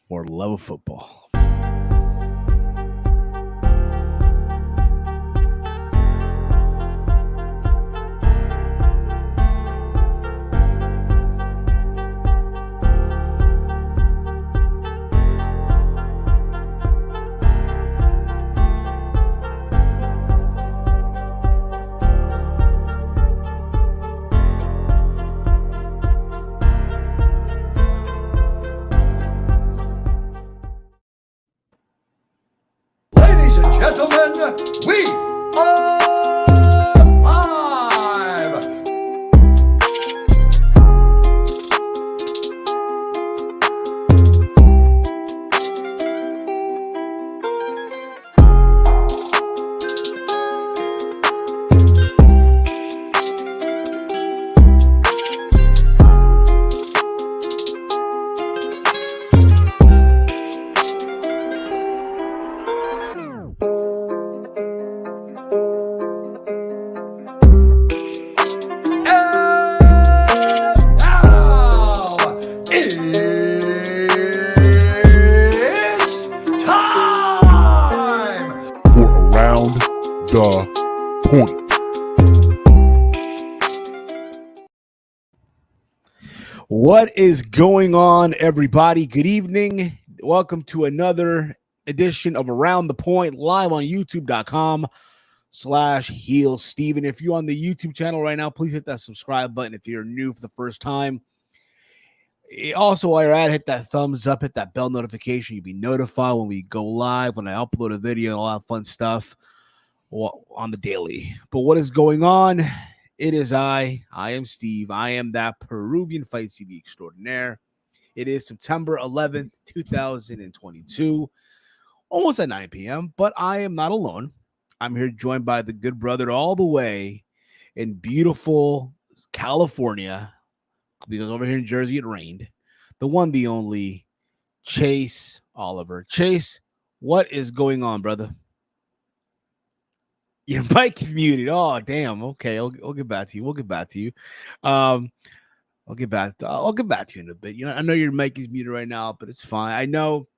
for love of football. Gentlemen, we are live! What is going on, everybody? Good evening. Welcome to another edition of Around the Point live on youtube.com/heel Steven. If you're on the YouTube channel right now, please hit that subscribe button. If you're new for the first time, also while you're at it, hit that thumbs up, hit that bell notification. You'll be notified when we go live, when I upload a video, and all that fun stuff on the daily. But what is going on? It is I am Steve. I am that Peruvian Fight TV extraordinaire. It is September 11th, 2022, almost at 9 p.m., but I am not alone. I'm here joined by the good brother all the way in beautiful California, because over here in Jersey it rained. The one, the only, Chase Oliver. Chase, what is going on, brother? Your mic is muted. Oh, damn. Okay, I'll get back to you. We'll get back to you. I'll get back to you in a bit. You know, I know your mic is muted right now, but it's fine. I know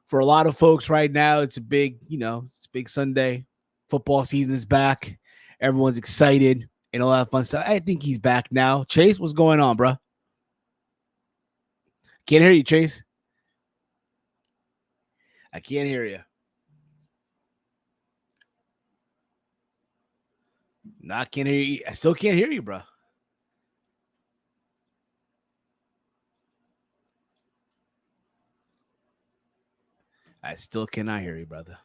for a lot of folks right now, it's a big, it's a big Sunday. Football season is back. Everyone's excited and all that fun stuff. I think he's back now. Chase, what's going on, bro? Can't hear you, Chase. I can't hear you. No, I can't hear you. I still can't hear you, bro. I still cannot hear you, brother.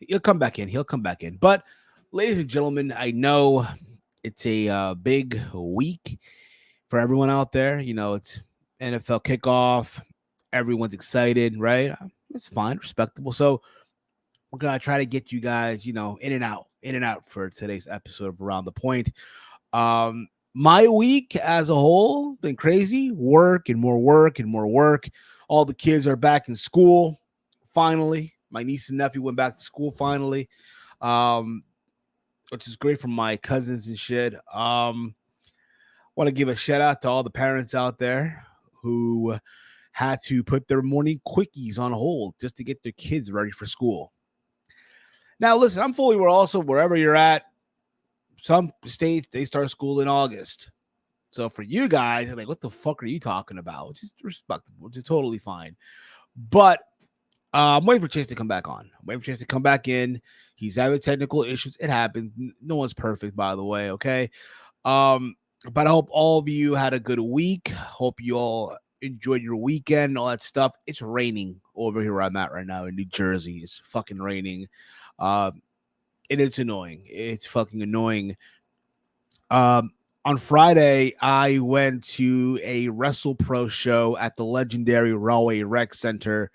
He'll come back in. But, ladies and gentlemen, I know it's a big week for everyone out there. You know, it's NFL kickoff. Everyone's excited, right? It's fine, respectable. So we're going to try to get you guys, in and out for today's episode of Around the Point. My week as a whole been crazy. Work and more work and more work. All the kids are back in school. Finally, my niece and nephew went back to school finally, which is great for my cousins and shit. Want to give a shout out to all the parents out there who had to put their morning quickies on hold just to get their kids ready for school. Now, listen, I'm fully aware also wherever you're at, some states, they start school in August. So for you guys, like, what the fuck are you talking about? Which is respectable, which is totally fine. But I'm waiting for Chase to come back on. I'm waiting for Chase to come back in. He's having technical issues. It happens. No one's perfect, by the way, okay? But I hope all of you had a good week. Hope you all enjoyed your weekend, all that stuff. It's raining over here where I'm at right now in New Jersey. It's fucking raining. And it's annoying. It's fucking annoying. On Friday, I went to a Wrestle Pro show at the legendary Railway Rec Center.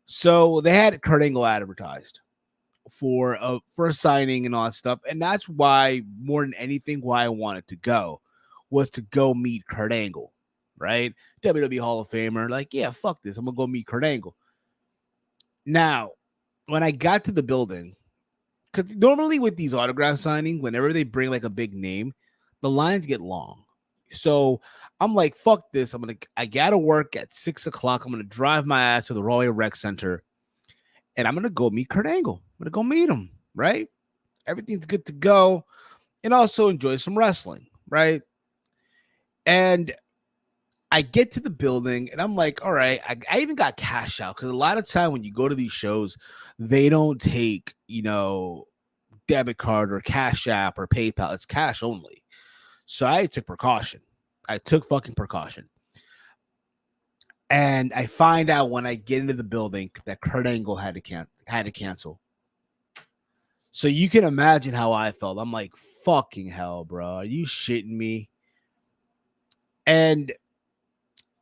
So they had Kurt Angle advertised for a signing and all that stuff. And that's why, more than anything, why I wanted to go was to go meet Kurt Angle, right? WWE Hall of Famer. Like, yeah, fuck this. I'm going to go meet Kurt Angle. Now, when I got to the building, because normally with these autograph signings, whenever they bring like a big name, the lines get long. So I'm like, fuck this. I gotta work at 6 o'clock. I'm gonna drive my ass to the Royal Rec Center and I'm gonna go meet Kurt Angle. I'm gonna go meet him, right? Everything's good to go. And also enjoy some wrestling, right? And I get to the building and I'm like, all right, I even got cash out because a lot of time when you go to these shows, they don't take, debit card or cash app or PayPal. It's cash only. So I took precaution. I took fucking precaution. And I find out when I get into the building that Kurt Angle had to cancel. So you can imagine how I felt. I'm like, fucking hell, bro. Are you shitting me? And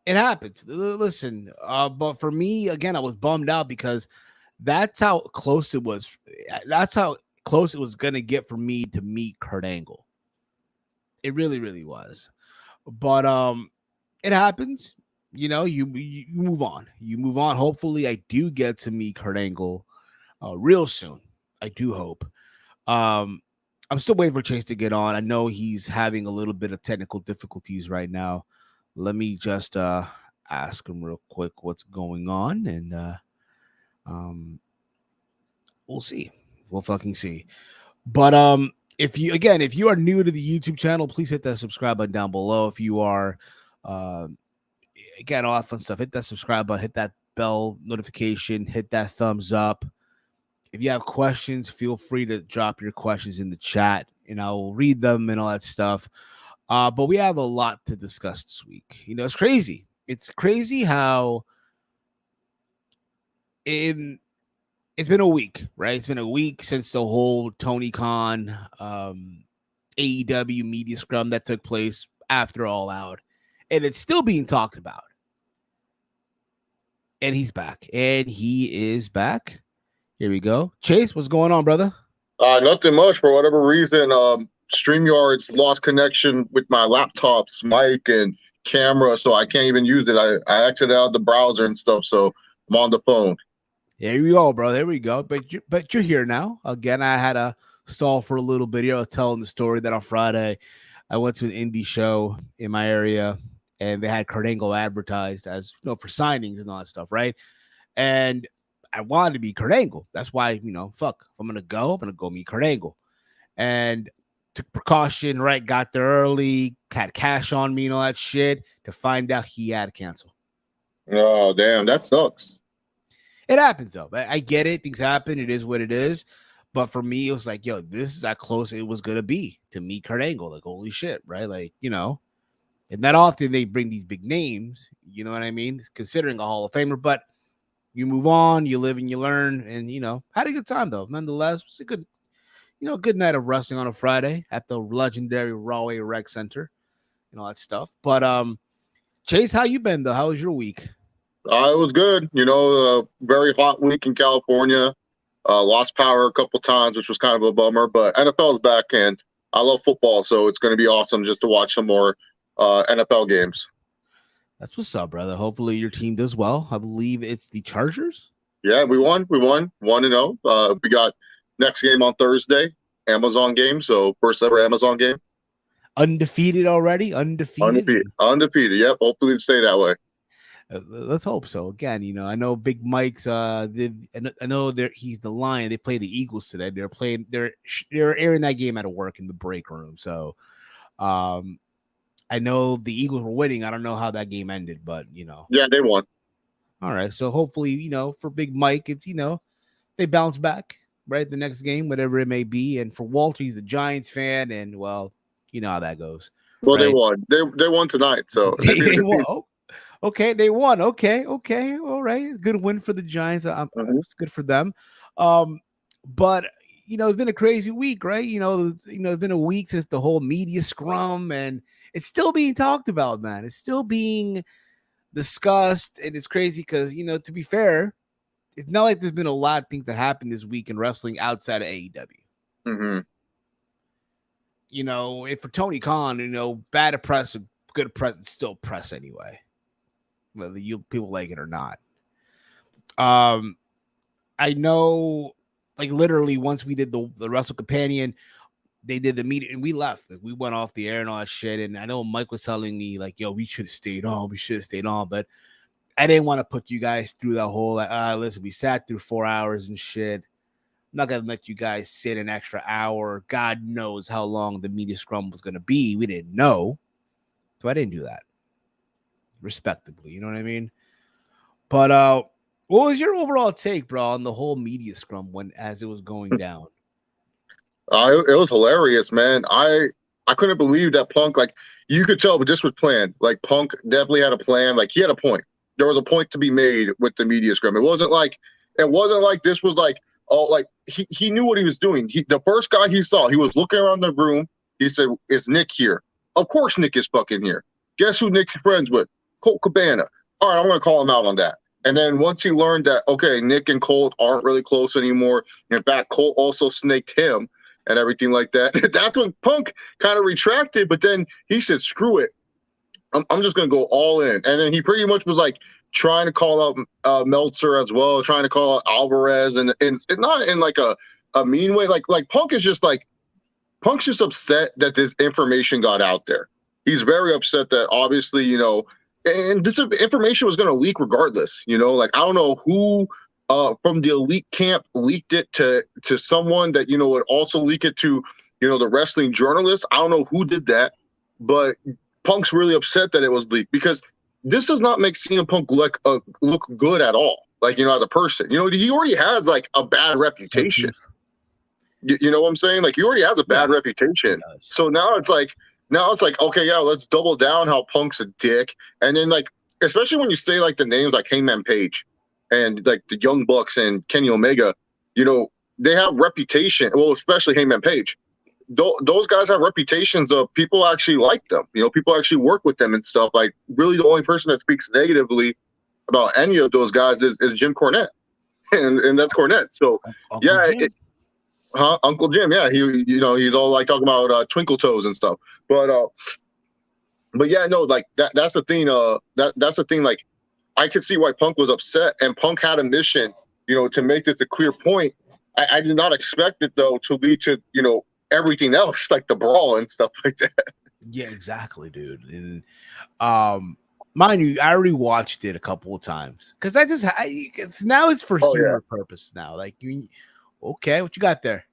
it happens. Listen, but for me, again, I was bummed out because that's how close it was. That's how close it was going to get for me to meet Kurt Angle. It really, really was. But it happens. You move on. You move on. Hopefully, I do get to meet Kurt Angle real soon. I do hope. I'm still waiting for Chase to get on. I know he's having a little bit of technical difficulties right now. Let me just ask him real quick what's going on, and we'll see. We'll fucking see. But if you are new to the YouTube channel, please hit that subscribe button down below. If you are again, all that fun stuff, hit that subscribe button, hit that bell notification, hit that thumbs up. If you have questions, feel free to drop your questions in the chat and I will read them and all that stuff. But we have a lot to discuss this week. It's crazy. It's crazy how it's been a week, right? It's been a week since the whole Tony Khan AEW media scrum that took place after All Out. And it's still being talked about. And he's back. And he is back. Here we go. Chase, what's going on, brother? Nothing much. For whatever reason, StreamYard's lost connection with my laptop's mic and camera, so I can't even use it. I exited out the browser and stuff, so I'm on the phone. There we go, bro. There we go. But you're here now. Again, I had a stall for a little bit here. I was telling the story that on Friday I went to an indie show in my area, and they had Kurt Angle advertised as for signings and all that stuff, right? And I wanted to be Kurt Angle. That's why, fuck, if I'm going to go meet Kurt Angle. And took precaution, right? Got there early, had cash on me and all that shit to find out he had to cancel. Oh, damn. That sucks. It happens, though. I get it. Things happen. It is what it is. But for me, it was like, yo, this is how close it was going to be to meet Kurt Angle. Like, holy shit, right? Like, and not often they bring these big names, you know what I mean? Considering a Hall of Famer, but you move on, you live and you learn, and had a good time though. Nonetheless, it's a good, good night of wrestling on a Friday at the legendary Royal Rec Center and all that stuff. But Chase, how you been though? How was your week? It was good. Very hot week in California. Lost power a couple times, which was kind of a bummer. But NFL's back, and I love football, so it's going to be awesome just to watch some more NFL games. That's what's up, brother. Hopefully your team does well. I believe it's the Chargers. Yeah, we won. 1-0. We got next game on Thursday, Amazon game. So first ever Amazon game. Undefeated already? Undefeated. Yep. Hopefully it stay that way. Let's hope so. Again, I know Big Mike's. I know he's the Lion. They play the Eagles today. They're airing that game at work in the break room. So, I know the Eagles were winning. I don't know how that game ended, but Yeah, they won. All right. So hopefully, for Big Mike, it's they bounce back, right? The next game, whatever it may be. And for Walter, he's a Giants fan, and well, you know how that goes. Well, right? They won. They won tonight. So they won. Oh, okay, they won. Okay. All right. Good win for the Giants. It's good for them. But it's been a crazy week, right? It's been a week since the whole media scrum, and it's still being talked about, man. It's still being discussed, and it's crazy because, to be fair, it's not like there's been a lot of things that happened this week in wrestling outside of AEW. Mm-hmm. If for Tony Khan, bad press or good press, it's still press anyway, whether people like it or not. I know, like literally, once we did the Wrestle Companion, they did the meeting and we left. Like, we went off the air and all that shit. And I know Mike was telling me like, "Yo, we should have stayed on. We should have stayed on." But I didn't want to put you guys through that whole like, listen, we sat through 4 hours and shit. I'm not gonna let you guys sit an extra hour. God knows how long the media scrum was gonna be. We didn't know, so I didn't do that. Respectably, you know what I mean? But what was your overall take, bro, on the whole media scrum when as it was going down? It was hilarious, man. I couldn't believe that Punk, like, you could tell, but this was planned. Like, Punk definitely had a plan. Like, he had a point. There was a point to be made with the media scrum. It wasn't like this was like, oh, like he knew what he was doing. The first guy he saw, he was looking around the room. He said, "Is Nick here?" Of course, Nick is fucking here. Guess who Nick's friends with? Colt Cabana. All right, I'm gonna call him out on that. And then once he learned that, okay, Nick and Colt aren't really close anymore. In fact, Colt also snaked him and everything like that. That's when Punk kind of retracted, but then he said, "Screw it. I'm just going to go all in." And then he pretty much was like trying to call out Meltzer as well, trying to call out Alvarez, and not in like a mean way. Like Punk is just like, Punk's just upset that this information got out there. He's very upset that obviously, you know, and this information was going to leak regardless, you know, like I don't know who from the elite camp leaked it to someone that, you know, would also leak it to, you know, the wrestling journalists. I don't know who did that, but Punk's really upset that it was leaked because this does not make CM Punk look good at all. Like, you know, as a person, you know, he already has like a bad reputation. You know what I'm saying? Like, he already has a bad reputation. So now it's like, okay, yeah, let's double down how Punk's a dick. And then like, especially when you say like the names like Hangman Page and like the Young Bucks and Kenny Omega, you know, they have reputation. Well, especially Hangman Page. Those guys have reputations of people actually like them. You know, people actually work with them and stuff. Like, really, the only person that speaks negatively about any of those guys is Jim Cornette, and that's Cornette. So Uncle Jim, yeah, he's all like talking about twinkle toes and stuff. But yeah, no, like that's the thing. That's the thing. Like, I could see why Punk was upset, and Punk had a mission, you know, to make this a clear point. I did not expect it though to lead to, you know, everything else, like the brawl and stuff like that. Yeah, exactly, dude. And mind you, I already watched it a couple of times because now it's for humor purpose now. Like, okay, what you got there?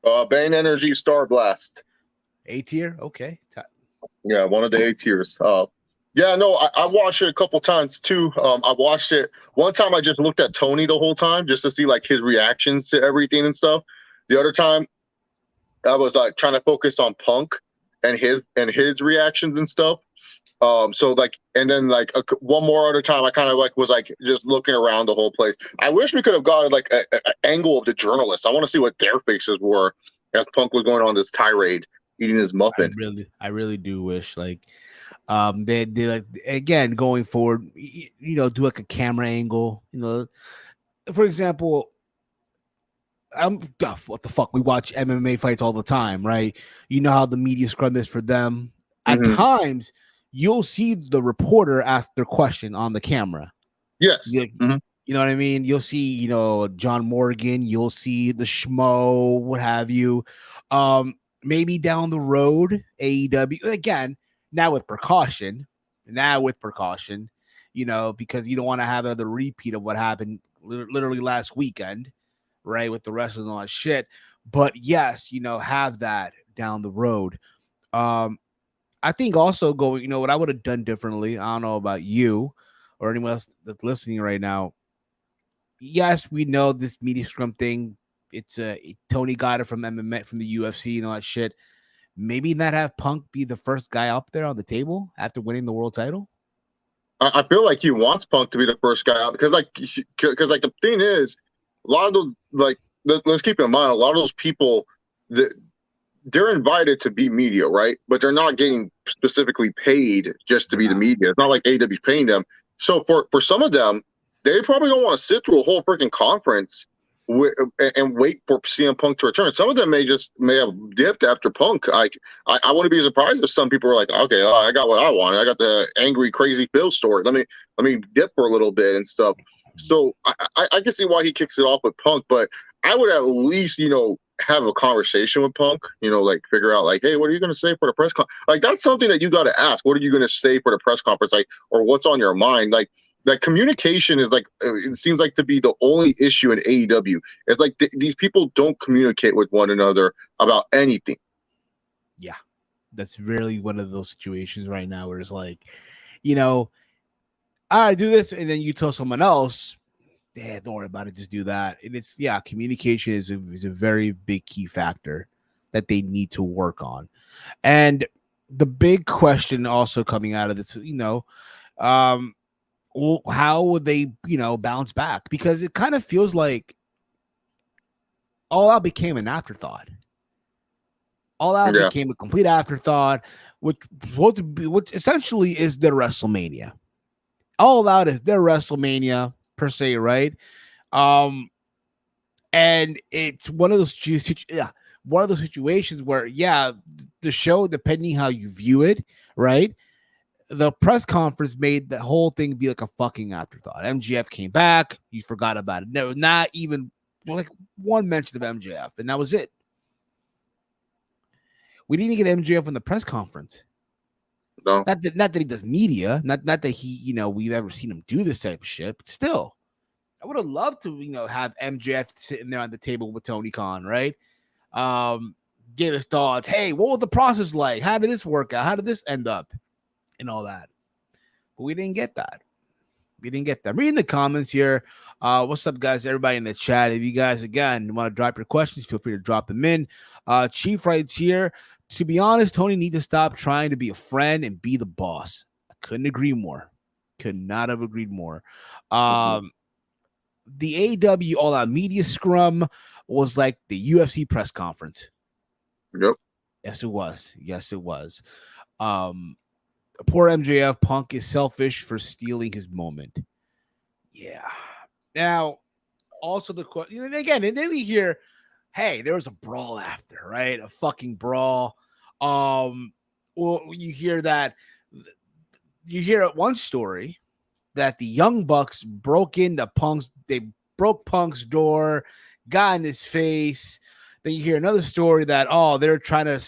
Bane Energy Star Blast. A tier, okay. Yeah, one of the A tiers. Yeah, no, I watched it a couple times too. I watched it one time. I just looked at Tony the whole time just to see like his reactions to everything and stuff. The other time, I was like trying to focus on Punk and his reactions and stuff. So like, and then like one more other time, I kind of like was like just looking around the whole place. I wish we could have gotten like an angle of the journalists. I want to see what their faces were as Punk was going on this tirade, eating his muffin. I really do wish like they like, again, going forward, you know, do like a camera angle, you know, for example. What the fuck? We watch MMA fights all the time, right? You know how the media scrum is for them. At times, you'll see the reporter ask their question on the camera. Yes. You know what I mean? You'll see, you know, John Morgan. You'll see the Schmo, what have you. Maybe down the road, AEW again. Now with precaution, you know, because you don't want to have another repeat of what happened literally last weekend. Right, with the rest of all that shit. But yes, you know, have that down the road. I think also going, you know, what I would have done differently. I don't know about you or anyone else that's listening right now. Yes, we know this media scrum thing. It's Tony got it from MMA, from the UFC and all that shit. Maybe not have Punk be the first guy up there on the table after winning the world title. I feel like he wants Punk to be the first guy out because the thing is, a lot of those, like, let's keep in mind, a lot of those people, they're invited to be media, right? But they're not getting specifically paid just to be the media. It's not like AEW's paying them. So for some of them, they probably don't want to sit through a whole freaking conference and wait for CM Punk to return. Some of them may have dipped after Punk. I wouldn't be surprised if some people were like, okay, I got what I wanted. I got the angry, crazy Phil story. Let me dip for a little bit and stuff. So I can see why he kicks it off with Punk, but I would at least, you know, have a conversation with Punk, like figure out like, hey, what are you going to say for the press conference? Like, that's something that you got to ask. What are you going to say for the press conference? Like, or what's on your mind? Like, that communication is like, it seems like to be the only issue in AEW. It's like these people don't communicate with one another about anything. Yeah, that's really one of those situations right now where it's like, I do this, and then you tell someone else, yeah, don't worry about it, just do that. And it's, communication is a very big key factor that they need to work on. And the big question also coming out of this, how would they, bounce back? Because it kind of feels like All Out became an afterthought. All Out became a complete afterthought, which essentially is their WrestleMania. All Out is their WrestleMania per se, right? And it's one of those situations where, the show, depending how you view it, right? The press conference made the whole thing be like a fucking afterthought. MJF came back, you forgot about it. No, not even like one mention of MJF, and that was it. We didn't even get MJF in the press conference. No. Not that he does media, not that he, we've ever seen him do this type of shit, but still, I would have loved to, have MJF sitting there on the table with Tony Khan, right? Give his thoughts. Hey, what was the process like? How did this work out? How did this end up? And all that. But we didn't get that. Reading the comments here. What's up, guys? Everybody in the chat. If you guys, again, want to drop your questions, feel free to drop them in. Chief writes here, to be honest, Tony needs to stop trying to be a friend and be the boss. I couldn't agree more. Could not have agreed more. The AEW All Out Media Scrum was like the UFC press conference. Yep. Yes, it was. Poor MJF. Punk is selfish for stealing his moment. Yeah. Now, also the question, again, and then we hear, hey, there was a brawl after, right? A fucking brawl. Well, you hear one story that the Young Bucks broke Punk's door, got in his face. Then you hear another story that they're trying to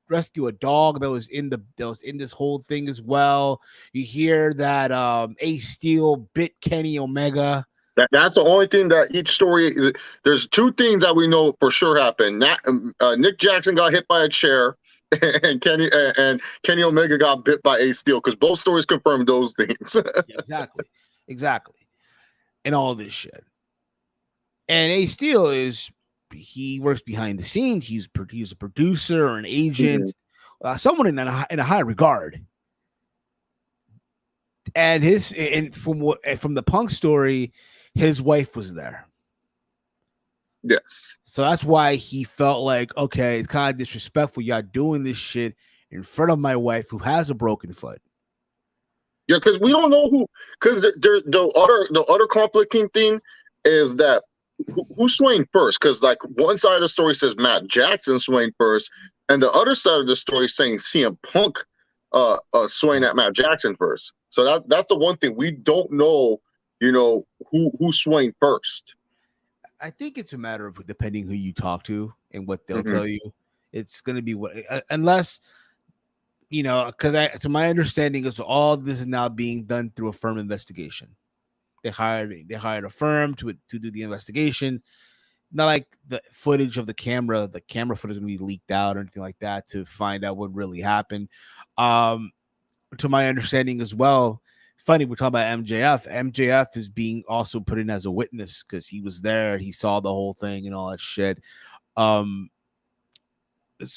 rescue a dog that was in this whole thing as well. You hear that Ace Steel bit Kenny Omega. That's the only thing that each story. There's two things that we know for sure happened. Nick Jackson got hit by a chair, and Kenny Omega got bit by Ace Steel, because both stories confirm those things. Yeah, exactly, and all this shit. And Ace Steel he works behind the scenes. He's a producer or an agent, someone in a high regard. And from the Punk story, his wife was there. Yes. So that's why he felt like, okay, it's kind of disrespectful. Y'all doing this shit in front of my wife who has a broken foot. Yeah, because we don't know who. Because the other conflicting thing is that who swing first? Because like one side of the story says Matt Jackson swing first, and the other side of the story saying CM Punk swing at Matt Jackson first. So that's the one thing we don't know. Who swing first. I think it's a matter of depending who you talk to and what they'll tell you. It's going to be unless because to my understanding is all this is now being done through a firm investigation. They hired a firm to do the investigation. Not like the footage of the camera footage is going to be leaked out or anything like that to find out what really happened. To my understanding as well, funny, we're talking about MJF. MJF is being also put in as a witness because he was there. He saw the whole thing and all that shit. So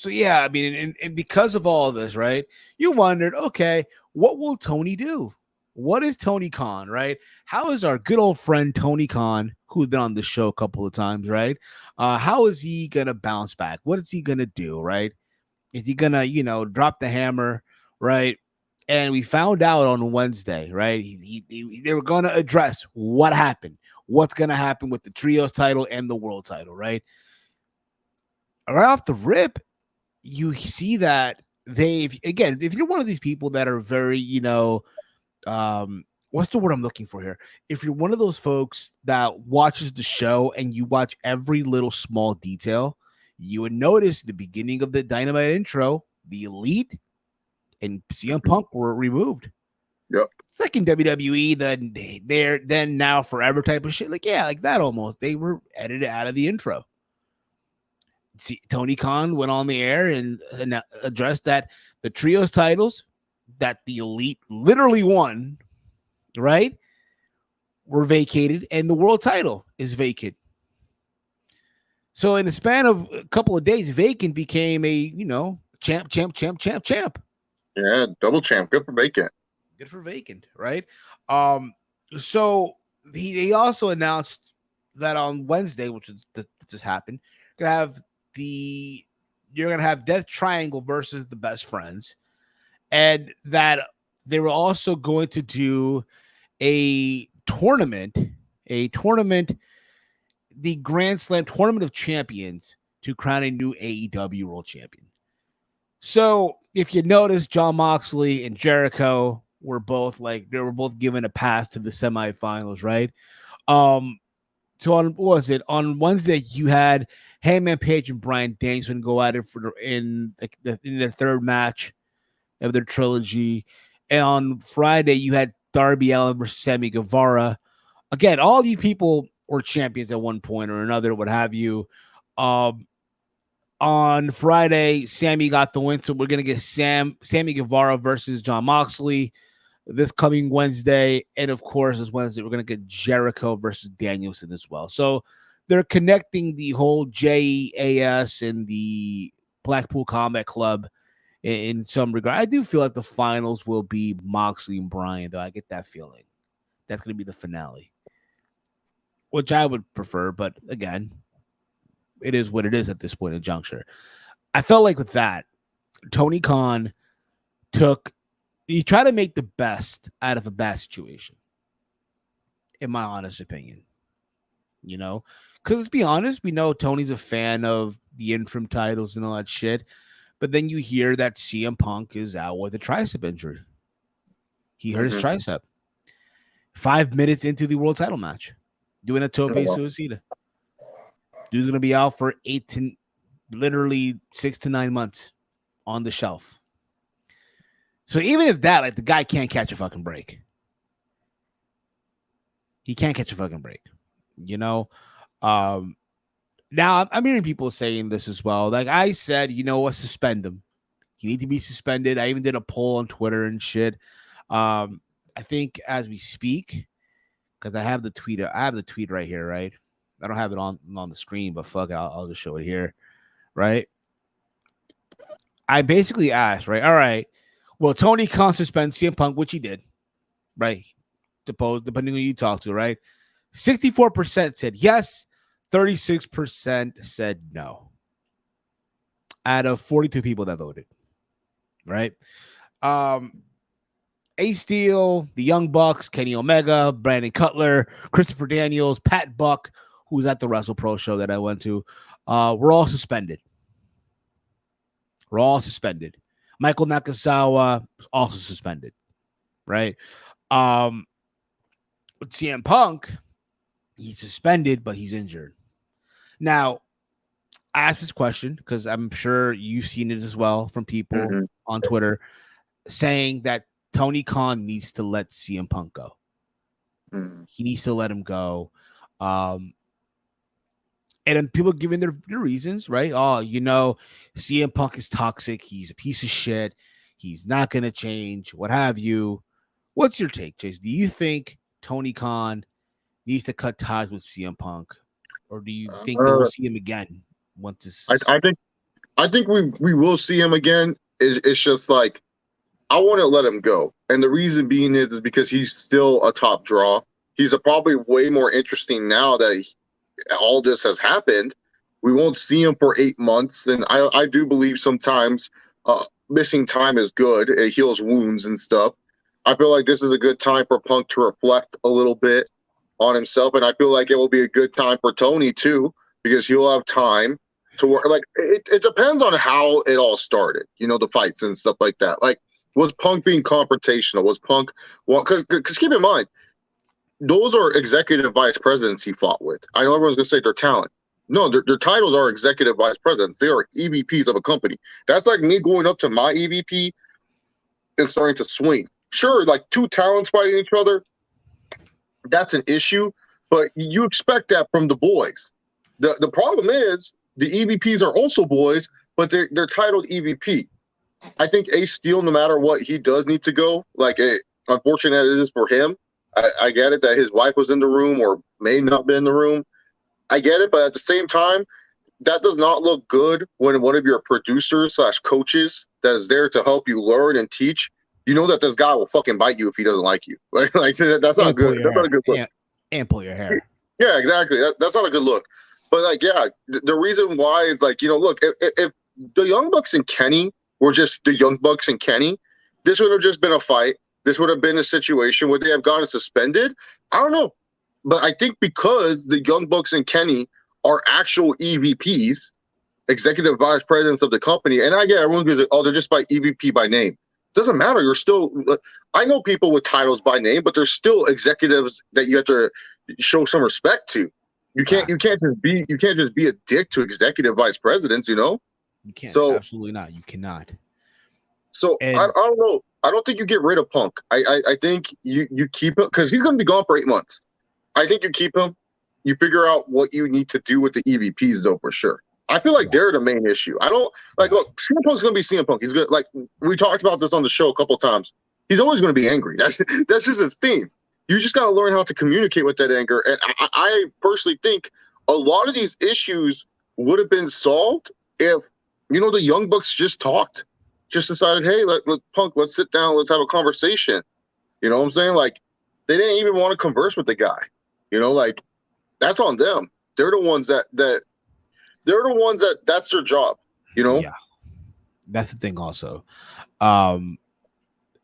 yeah, I mean, and because of all of this, right? You wondered, okay, what will Tony do? What is Tony Khan, right? How is our good old friend Tony Khan, who's been on the show a couple of times, right? How is he gonna bounce back? What is he gonna do, right? Is he gonna, drop the hammer, right? And we found out on Wednesday, right? They were gonna address what happened, what's gonna happen with the trios title and the world title, right? Right off the rip, you see that if you're one of these people that are very, what's the word I'm looking for here? If you're one of those folks that watches the show and you watch every little small detail, you would notice the beginning of the Dynamite intro, the Elite and CM Punk were removed. Yep. Second WWE, then now forever type of shit. Like, yeah, like that almost. They were edited out of the intro. See, Tony Khan went on the air and addressed that the trios titles that the Elite literally won, right, were vacated, and the world title is vacant. So in the span of a couple of days, vacant became a, champ. Yeah, double champ. Good for vacant. Good for vacant, right? So he also announced that on Wednesday, which just happened, you're gonna have Death Triangle versus the Best Friends, and that they were also going to do a tournament, the Grand Slam Tournament of Champions, to crown a new AEW World Champion. So if you notice, Jon Moxley and Jericho were both given a pass to the semifinals, right? So on Wednesday you had Hangman Page and Bryan Danielson go at it in their third match of their trilogy, and on Friday you had Darby Allin versus Sammy Guevara. Again, all you people were champions at one point or another, what have you. On Friday, Sammy got the win, so we're gonna get Sammy Guevara versus Jon Moxley this coming Wednesday, and of course, this Wednesday we're gonna get Jericho versus Danielson as well. So they're connecting the whole JAS and the Blackpool Combat Club in some regard. I do feel like the finals will be Moxley and Bryan, though. I get that feeling that's gonna be the finale, which I would prefer, but again, it is what it is at this point in juncture. I felt like with that, Tony Khan he tried to make the best out of a bad situation, in my honest opinion. Because let's be honest, we know Tony's a fan of the interim titles and all that shit, but then you hear that CM Punk is out with a tricep injury. He hurt his tricep 5 minutes into the world title match, doing a tope suicida. Dude's gonna be out for 6 to 9 months on the shelf. So even if that, the guy can't catch a fucking break. He can't catch a fucking break. Now I'm hearing people saying this as well. Like I said, suspend him. You need to be suspended. I even did a poll on Twitter and shit. I think as we speak, because I have the tweet right here, right? I don't have it on the screen, but fuck it, I'll just show it here, right? I basically asked, right? All right, well, Tony Khan suspends CM Punk, which he did, right? Depending on who you talk to, right? 64% said yes, 36% said no. Out of 42 people that voted, right? Ace Steel, the Young Bucks, Kenny Omega, Brandon Cutler, Christopher Daniels, Pat Buck, who was at the Wrestle Pro show that I went to, we're all suspended. Michael Nakazawa also suspended, right? With CM Punk, he's suspended, but he's injured. Now, I asked this question because I'm sure you've seen it as well from people on Twitter saying that Tony Khan needs to let CM Punk go. He needs to let him go. And then people giving their reasons, right? Oh, CM Punk is toxic. He's a piece of shit. He's not going to change, what have you. What's your take, Chase? Do you think Tony Khan needs to cut ties with CM Punk? Or do you think that we'll see him again once this... I think we will see him again. It's just like, I want to let him go. And the reason being is because he's still a top draw. He's probably way more interesting now that all this has happened. We won't see him for 8 months. And I do believe sometimes missing time is good. It heals wounds and stuff. I feel like this is a good time for Punk to reflect a little bit on himself. And I feel like it will be a good time for Tony too, because he'll have time to work. Like it depends on how it all started, the fights and stuff like that. Like, was Punk being confrontational? Was Punk, because keep in mind, those are executive vice presidents he fought with. I know everyone's going to say they're talent. No, their titles are executive vice presidents. They are EVPs of a company. That's like me going up to my EVP and starting to swing. Sure, like two talents fighting each other, that's an issue, but you expect that from the boys. The problem is the EVPs are also boys, but they're titled EVP. I think Ace Steel, no matter what he does, need to go. Like, unfortunate it is for him. I get it that his wife was in the room or may not be in the room. I get it, but at the same time, that does not look good when one of your producers / coaches that is there to help you learn and teach, you know that this guy will fucking bite you if he doesn't like you. Like that's not good. That's not a good look. And pull your hair. Yeah, exactly. That's not a good look. But like, yeah, the reason why is like, you know, look, if the Young Bucks and Kenny were just the Young Bucks and Kenny, this would have just been a fight. This would have been a situation where they have gotten suspended. I don't know. But I think because the Young Bucks and Kenny are actual EVPs, executive vice presidents of the company, and I get everyone goes, oh, they're just by EVP by name. Doesn't matter. You're still. I know people with titles by name, but there's still executives that you have to show some respect to. You can't just be a dick to executive vice presidents. You know. You can't. So, absolutely not. You cannot. So I don't know. I don't think you get rid of Punk. I think you keep him because he's going to be gone for 8 months. I think you keep him. You figure out what you need to do with the EVPs, though, for sure. I feel like they're the main issue. I don't like. Look, CM Punk's going to be CM Punk. He's good. Like we talked about this on the show a couple of times. He's always going to be angry. That's just his theme. You just got to learn how to communicate with that anger. And I personally think a lot of these issues would have been solved if the Young Bucks just talked, just decided, hey, let Punk, let's sit down, let's have a conversation. You know what I'm saying? Like they didn't even want to converse with the guy. Like that's on them. They're the ones that's their job, Yeah. That's the thing also. And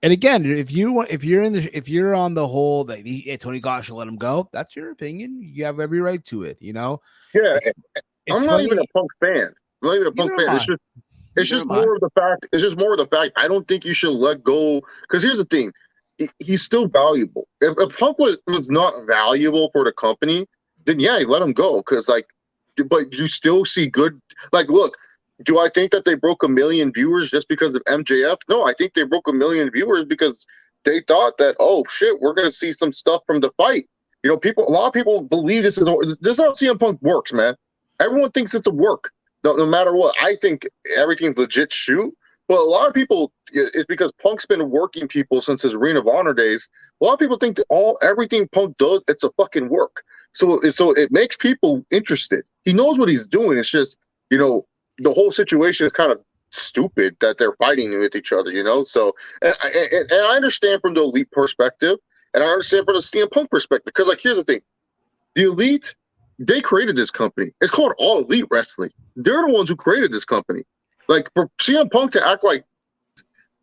again, if you're on the whole that Tony Khan should let him go, that's your opinion. You have every right to it, Yeah. I'm not even a Punk fan. I'm not even a Punk fan. It's just more of the fact. It's just more of the fact. I don't think you should let go because here's the thing. He's still valuable. If Punk was not valuable for the company, then yeah, you let him go. Because but you still see good. Like, look, do I think that they broke 1 million viewers just because of MJF? No, I think they broke 1 million viewers because they thought that, oh shit, we're gonna see some stuff from the fight. A lot of people believe this is how CM Punk works, man. Everyone thinks it's a work. No matter what, I think everything's legit shoot. But a lot of people, it's because Punk's been working people since his Ring of Honor days. A lot of people think that everything Punk does, it's a fucking work. So it makes people interested. He knows what he's doing. It's just, the whole situation is kind of stupid that they're fighting with each other, So, and I understand from the Elite perspective, and I understand from the CM Punk perspective, because here's the thing. The Elite, they created this company. It's called All Elite Wrestling. They're the ones who created this company. Like, for CM Punk to act like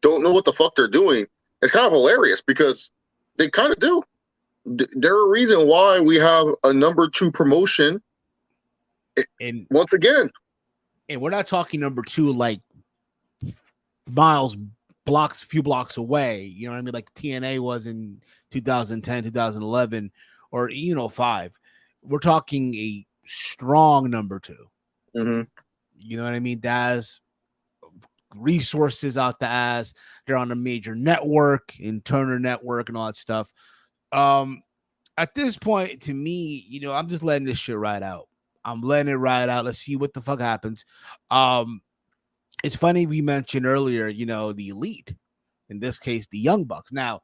don't know what the fuck they're doing, it's kind of hilarious because they kind of do. They're a reason why we have a number 2 promotion. And once again, and we're not talking number 2 like few blocks away. You know what I mean? Like TNA was in 2010, 2011, or 05. We're talking a strong number 2. Mm-hmm. You know what I mean? That's resources out the ass. They're on a major network, in Turner Network and all that stuff. At this point, to me, I'm just letting this shit ride out. I'm letting it ride out. Let's see what the fuck happens. It's funny we mentioned earlier, the Elite, in this case, the Young Bucks. Now,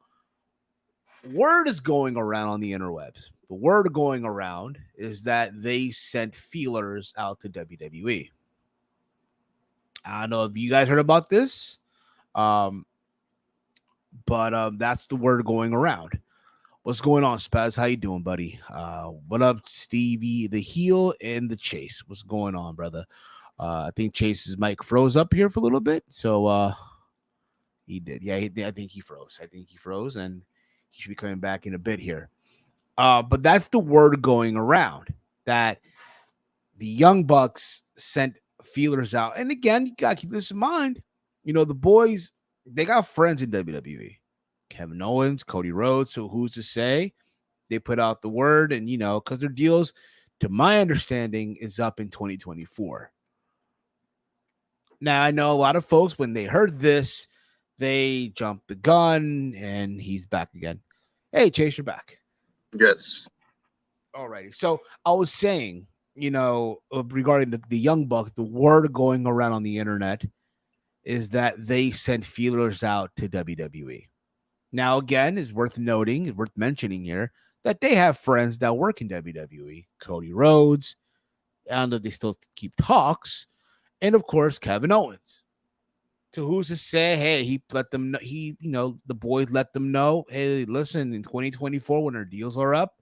word is going around on the interwebs. The word going around is that they sent feelers out to WWE. I don't know if you guys heard about this, but that's the word going around. What's going on, Spaz? How you doing, buddy? What up, Stevie, the heel and the Chase? What's going on, brother? I think Chase's mic froze up here for a little bit, so he did. Yeah, I think he froze. And he should be coming back in a bit here. But that's the word going around that the Young Bucks sent feelers out. And again, you gotta keep this in mind. The boys, they got friends in WWE. Kevin Owens, Cody Rhodes. So who's to say? They put out the word, and because their deals to my understanding, is up in 2024. Now, I know a lot of folks, when they heard this, they jumped the gun, and he's back again. Hey, Chase, you're back. Yes. Alrighty. So I was saying, regarding the Young Bucks, the word going around on the internet is that they sent feelers out to WWE. Now, again, it's worth noting, it's worth mentioning here that they have friends that work in WWE. Cody Rhodes, and that they still keep talks, and of course, Kevin Owens. So who's to say, hey, he let them know, the boys let them know, hey, listen, in 2024, when our deals are up,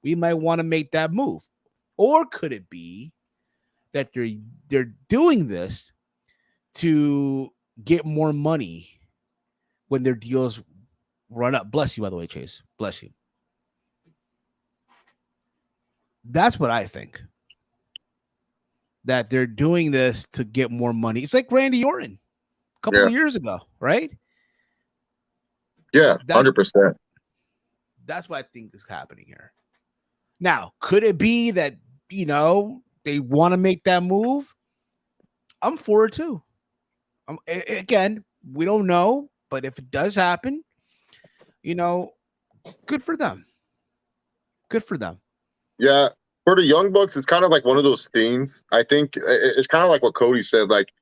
we might want to make that move. Or could it be that they're doing this to get more money when their deals run up? Bless you, by the way, Chase. Bless you. That's what I think. That they're doing this to get more money. It's like Randy Orton a couple of years ago, right? Yeah, 100%. That's what I think is happening here. Now, could it be that, they want to make that move? I'm for it too. Again, we don't know, but if it does happen, good for them. Good for them. Yeah, for the Young Bucks, it's kind of like one of those things. I think it's kind of like what Cody said. Like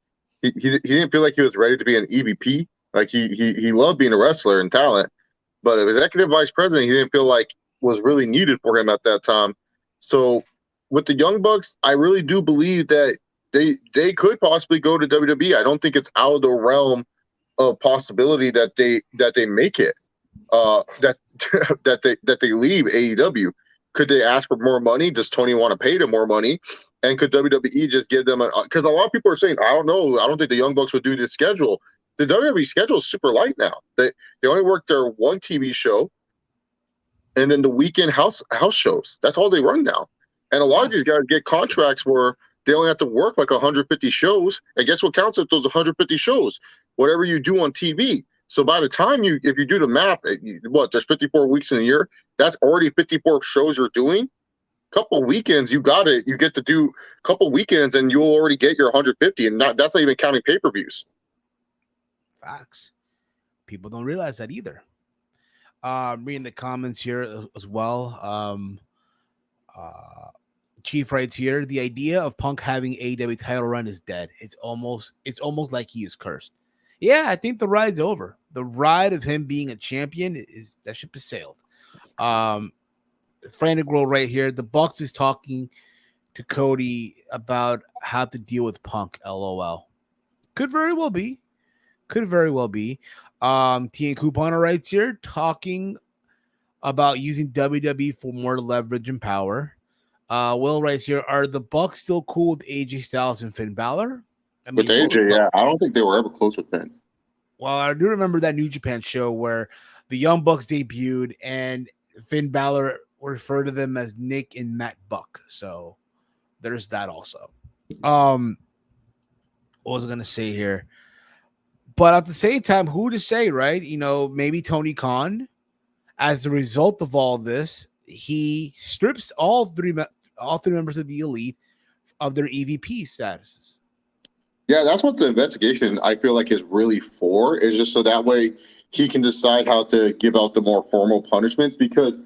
he didn't feel like he was ready to be an EVP. Like he loved being a wrestler and talent, but an executive vice president, he didn't feel like was really needed for him at that time. So with the Young Bucks, I really do believe that they could possibly go to WWE. I don't think it's out of the realm of possibility that they make it. That that they leave AEW. Could they ask for more money? Does Tony want to pay them more money? And could WWE just give them because a lot of people are saying, I don't know, I don't think the Young Bucks would do this schedule. The WWE schedule is super light now. They only work their one TV show and then the weekend house shows. That's all they run now. And a lot of these guys get contracts where they only have to work like 150 shows. And guess what counts with those 150 shows? Whatever you do on TV. So by the time if you do the math, there's 54 weeks in a year. That's already 54 shows you're doing. Couple weekends, you get to do a couple weekends and you'll already get your 150. And that's not even counting pay-per-views. Facts. People don't realize that either. Reading the comments here as well. Chief writes here, the idea of Punk having AEW title run is dead. It's almost like he is cursed. Yeah, I think the ride's over. The ride of him being a champion that ship has sailed. Frantic Girl right here. The Bucks is talking to Cody about how to deal with Punk. LOL. Could very well be. T and Couponer writes here, talking about using WWE for more leverage and power. Will writes here, are the Bucks still cool with AJ Styles and Finn Balor? With AJ, yeah. I don't think they were ever close with Finn. Well, I do remember that New Japan show where the Young Bucks debuted and Finn Balor referred to them as Nick and Matt Buck. So there's that also. What was I going to say here? But at the same time, who to say, right? Maybe Tony Khan, as a result of all this, he strips all three members of the Elite of their EVP statuses. Yeah, that's what the investigation, I feel like, is really for, is just so that way he can decide how to give out the more formal punishments, because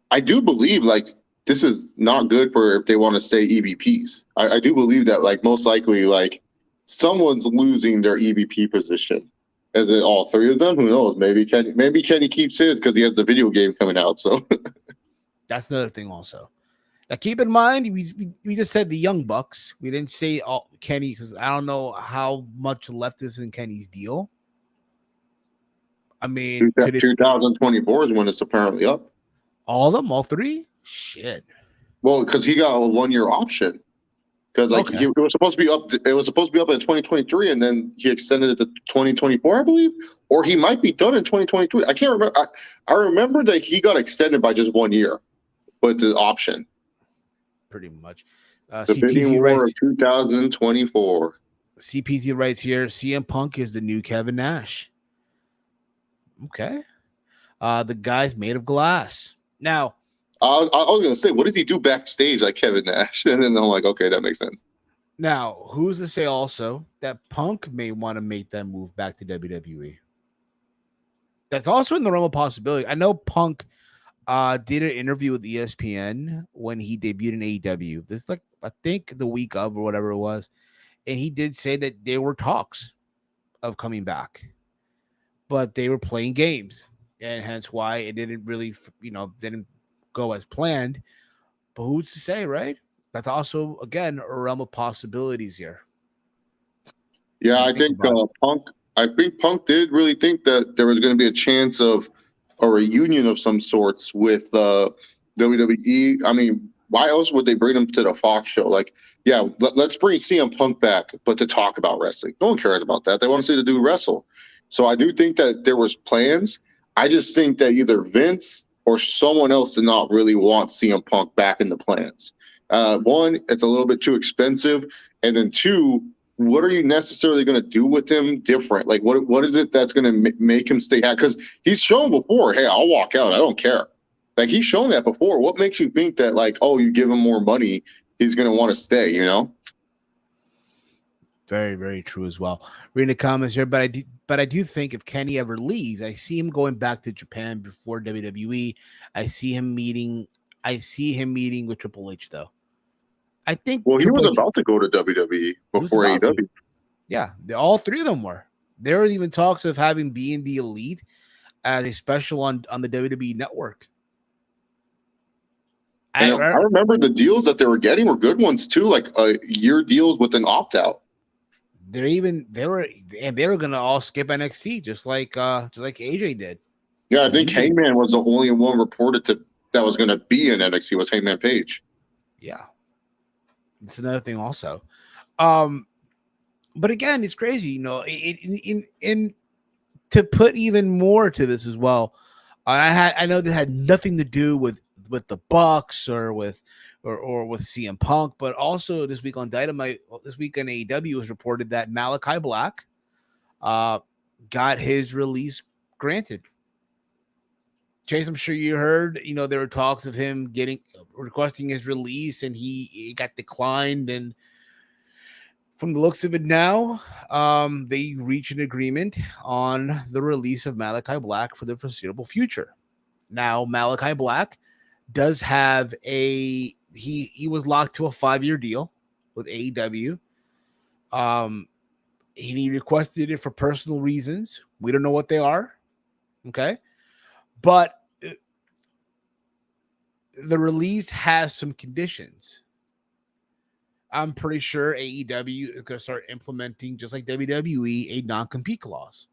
I do believe, like, this is not good for if they want to stay EVPs. I do believe that, like, most likely, like, someone's losing their EVP position. Is it all three of them? Who knows? Maybe Kenny keeps his because he has the video game coming out. So that's another thing also. Now, keep in mind, we just said the Young Bucks. We didn't say Kenny because I don't know how much left is in Kenny's deal. I mean, 2024 is when it's apparently up. All of them? All three? Shit. Well, because he got a 1-year option. Because it was supposed to be up. It was supposed to be up in 2023, and then he extended it to 2024, I believe, or he might be done in 2023. I can't remember. I remember that he got extended by just 1 year, with the option. Pretty much. The bidding war of 2024. CPZ writes here, CM Punk is the new Kevin Nash. Okay. The guy's made of glass. Now, I was gonna say, what does he do backstage like Kevin Nash? And then I'm like, okay, that makes sense. Now, who's to say also that Punk may want to make that move back to WWE? That's also in the realm of possibility. I know Punk did an interview with ESPN when he debuted in AEW. This like I think the week of or whatever it was, and he did say that there were talks of coming back, but they were playing games, and hence why it didn't really, didn't go as planned. But who's to say, right? That's also again a realm of possibilities here. Yeah, When you I think think about it. Punk. I think Punk did really think that there was going to be a chance of a reunion of some sorts with WWE. I mean, why else would they bring him to the Fox show? Like, yeah, let's bring CM Punk back, but to talk about wrestling. No one cares about that. They want to see the dude wrestle. So I do think that there was plans. I just think that either Vince or someone else did not really want CM Punk back in the plans. One, it's a little bit too expensive, and then two, what are you necessarily going to do with him different? Like, what is it that's going to make him stay happy? Because he's shown before, hey, I'll walk out. I don't care. Like, he's shown that before. What makes you think that, like, oh, you give him more money, he's going to want to stay, you know? Very, very true as well. Reading the comments here, but I do think if Kenny ever leaves, I see him going back to Japan before WWE. I see him meeting with Triple H though. I think Well, he was Triple H about to go to WWE was before about to. AEW. Yeah, all three of them were. There were even talks of having being the Elite as a special on the WWE network. And I remember the deals that they were getting were good ones too, like year deals with an opt out. They were gonna all skip NXT just like AJ did. Yeah, I think Hangman was the only one reported that was going to be in NXT was Hangman Page. Yeah, it's another thing also. But again, it's crazy, in to put even more to this as well. I know that had nothing to do with the Bucks or with CM Punk, but also this week on Dynamite, this week on AEW was reported that Malachi Black got his release granted. Chase, I'm sure you heard, there were talks of him requesting his release, and he got declined. And from the looks of it now, they reached an agreement on the release of Malachi Black for the foreseeable future. Now, Malachi Black does have he was locked to a 5-year deal with AEW. He requested it for personal reasons. We don't know what they are. Okay. But the release has some conditions. I'm pretty sure AEW is going to start implementing, just like WWE, a non-compete clause.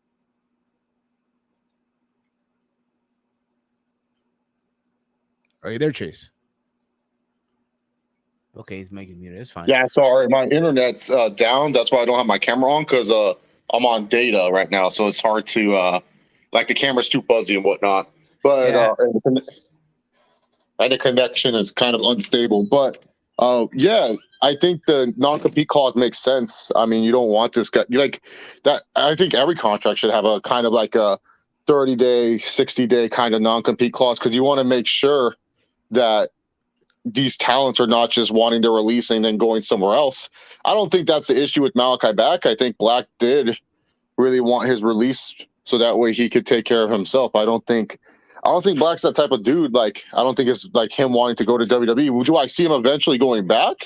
Are you there, Chase? Okay, he's making muted. It's fine. Yeah, sorry, my internet's down. That's why I don't have my camera on, because I'm on data right now, so it's hard to like the camera's too fuzzy and whatnot. But Yeah. And the connection is kind of unstable. But yeah, I think the non-compete clause makes sense. I mean, you don't want this guy like that. I think every contract should have a kind of like a 30-day, 60-day kind of non-compete clause, because you want to make sure that these talents are not just wanting to release and then going somewhere else. I don't think that's the issue with Malachi Black. I think Black did really want his release so that way he could take care of himself. I don't think Black's that type of dude. Like, I don't think it's like him wanting to go to WWE. Do I see him eventually going back?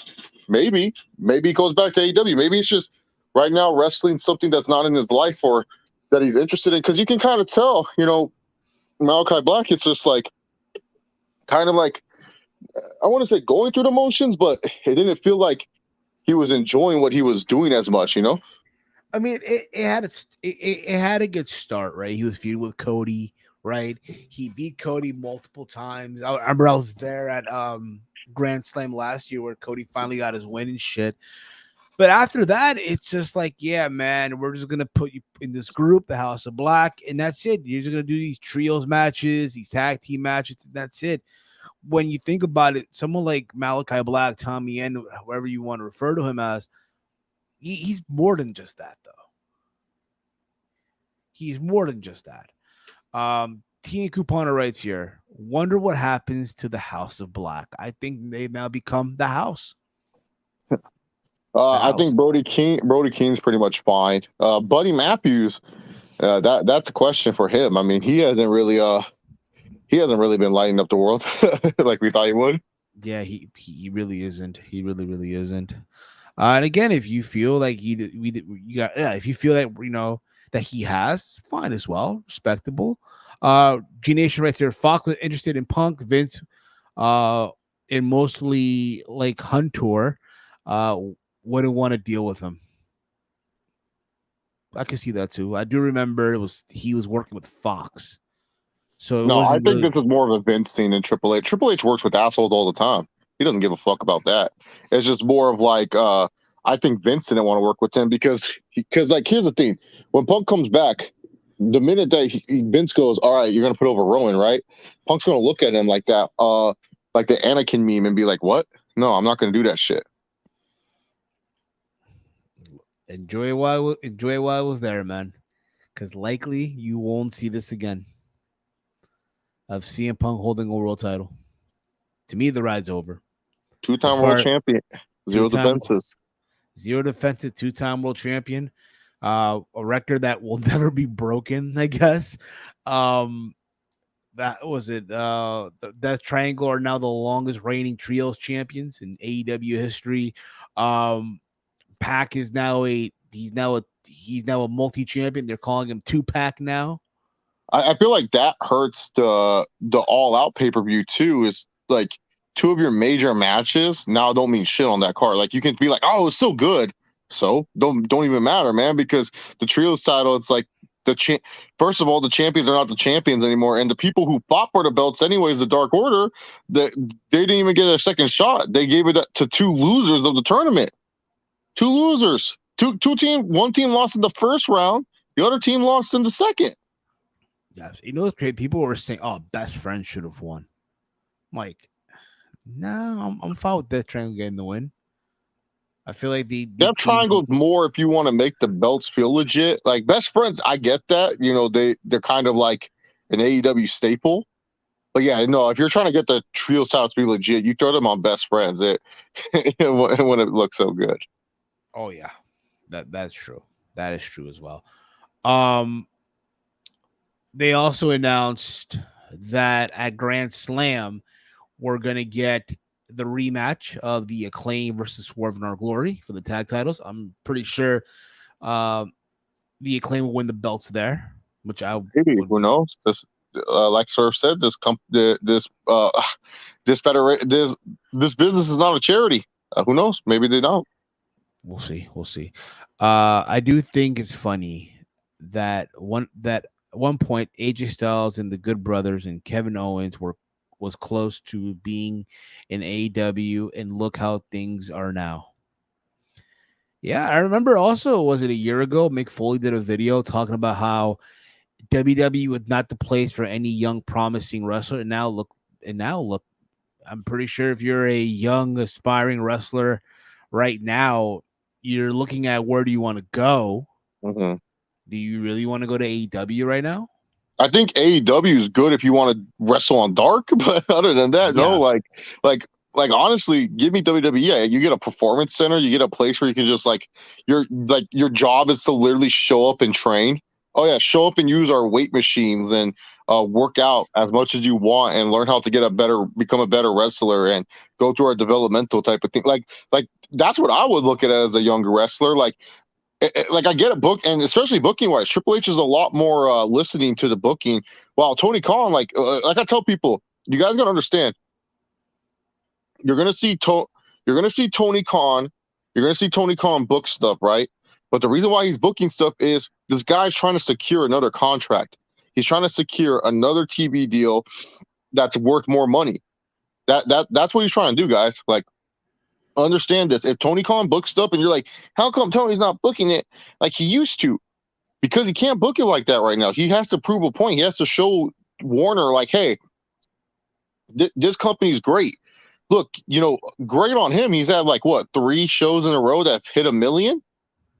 Maybe he goes back to AEW. Maybe it's just right now wrestling something that's not in his life or that he's interested in. Because you can kind of tell, Malachi Black, it's just like kind of like, I want to say going through the motions, but it didn't feel like he was enjoying what he was doing as much, I mean, it had a good start, right? He was feuding with Cody, right? He beat Cody multiple times. I remember I was there at Grand Slam last year where Cody finally got his win and shit. But after that, it's just like, yeah, man, we're just gonna put you in this group, the House of Black, and that's it. You're just gonna do these trios matches, these tag team matches, and that's it. When you think about it, someone like Malachi Black, Tommy End, whoever you want to refer to him as, he's more than just that, though. He's more than just that. Tina Couponer writes here, wonder what happens to the House of Black. I think they've now become the House. I think Brody King's pretty much fine. Buddy Matthews, that's a question for him. I mean, he hasn't really been lighting up the world like we thought he would. Yeah, he really isn't. He really isn't. And again, if you feel like if you feel that that he has, fine as well, respectable. G Nation right there. Fox was interested in Punk, Vince, and mostly like Hunter. Wouldn't want to deal with him. I can see that too. I do remember he was working with Fox. So no, I think this is more of a Vince thing than Triple H. Triple H works with assholes all the time. He doesn't give a fuck about that. It's just more of like, I think Vince didn't want to work with him because like, here's the thing. When Punk comes back, the minute that Vince goes, all right, you're going to put over Rowan, right? Punk's going to look at him like that, like the Anakin meme and be like, what? No, I'm not going to do that shit. Enjoy it while I was there, man. Because likely you won't see this again. Of CM Punk holding a world title. To me, the ride's over. Two-time world champion. Zero defenses. Zero defenses, two-time world champion. A record that will never be broken, I guess. That was it. That Triangle are now the longest reigning trios champions in AEW history. Pac is now he's now a multi-champion. They're calling him 2-Pac now. I feel like that hurts the All Out pay-per-view too. Is like two of your major matches now don't mean shit on that card. Like you can be like, oh, it's so good, so don't even matter, man. Because the trios title, it's like first of all, the champions are not the champions anymore, and the people who fought for the belts, anyways, the Dark Order, they didn't even get a second shot. They gave it to two losers of the tournament. Two losers, two team. One team lost in the first round. The other team lost in the second. Yes, it's great. People were saying, "Oh, Best Friend should have won." I'm like, no, I'm fine with Death Triangle getting the win. I feel like Death Triangle is more if you want to make the belts feel legit. Like Best Friends, I get that. They're kind of like an AEW staple. But yeah, no, if you're trying to get the trio titles to be legit, you throw them on Best Friends. When it looks so good. Oh yeah, that's true. That is true as well. They also announced that at Grand Slam, we're going to get the rematch of the Acclaim versus Swerve in Our Glory for the tag titles. I'm pretty sure the Acclaim will win the belts there, which maybe who knows? This, like Swerve said, this business is not a charity. Who knows? Maybe they don't. We'll see. I do think it's funny that at one point AJ Styles and the Good Brothers and Kevin Owens was close to being in AEW, and look how things are now. Yeah, I remember also, was it a year ago, Mick Foley did a video talking about how WWE was not the place for any young promising wrestler, and now look, I'm pretty sure if you're a young aspiring wrestler right now, you're looking at where do you want to go. Mm-hmm. Do you really want to go to AEW right now? I think AEW is good if you want to wrestle on Dark, but other than that, no. Like honestly, give me WWE. Yeah, you get a performance center, you get a place where you can just your job is to literally show up and train. Oh yeah, show up and use our weight machines and work out as much as you want and learn how to become a better wrestler and go through our developmental type of thing. Like that's what I would look at as a younger wrestler. Like I get a book, and especially booking wise, Triple H is a lot more listening to the booking. While Tony Khan, like I tell people, you guys gotta understand, you're gonna see Tony Khan, book stuff, right? But the reason why he's booking stuff is this guy's trying to secure another contract. He's trying to secure another TV deal that's worth more money. That's what he's trying to do, guys. Like, understand this. If Tony Khan books stuff and you're like, how come Tony's not booking it like he used to? Because he can't book it like that right now. He has to prove a point. He has to show Warner, like, hey, this company's great. Look, great on him. He's had 3 shows in a row that hit 1 million.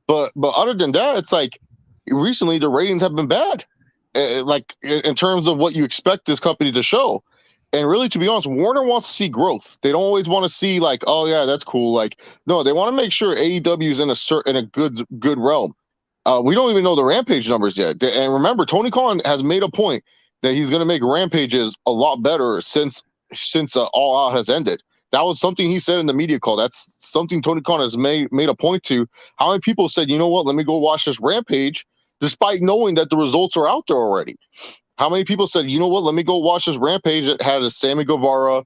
But other than that, it's like recently the ratings have been bad. like in terms of what you expect this company to show. And really, to be honest, Warner wants to see growth. They don't always want to see like, oh yeah, that's cool. Like, no, they want to make sure AEW is in a good realm. We don't even know the Rampage numbers yet. And remember, Tony Khan has made a point that he's going to make Rampages a lot better since All Out has ended. That was something he said in the media call. That's something Tony Khan has made a point to. How many people said, you know what, let me go watch this Rampage, despite knowing that the results are out there already? How many people said, you know what, let me go watch this Rampage that had a Sammy Guevara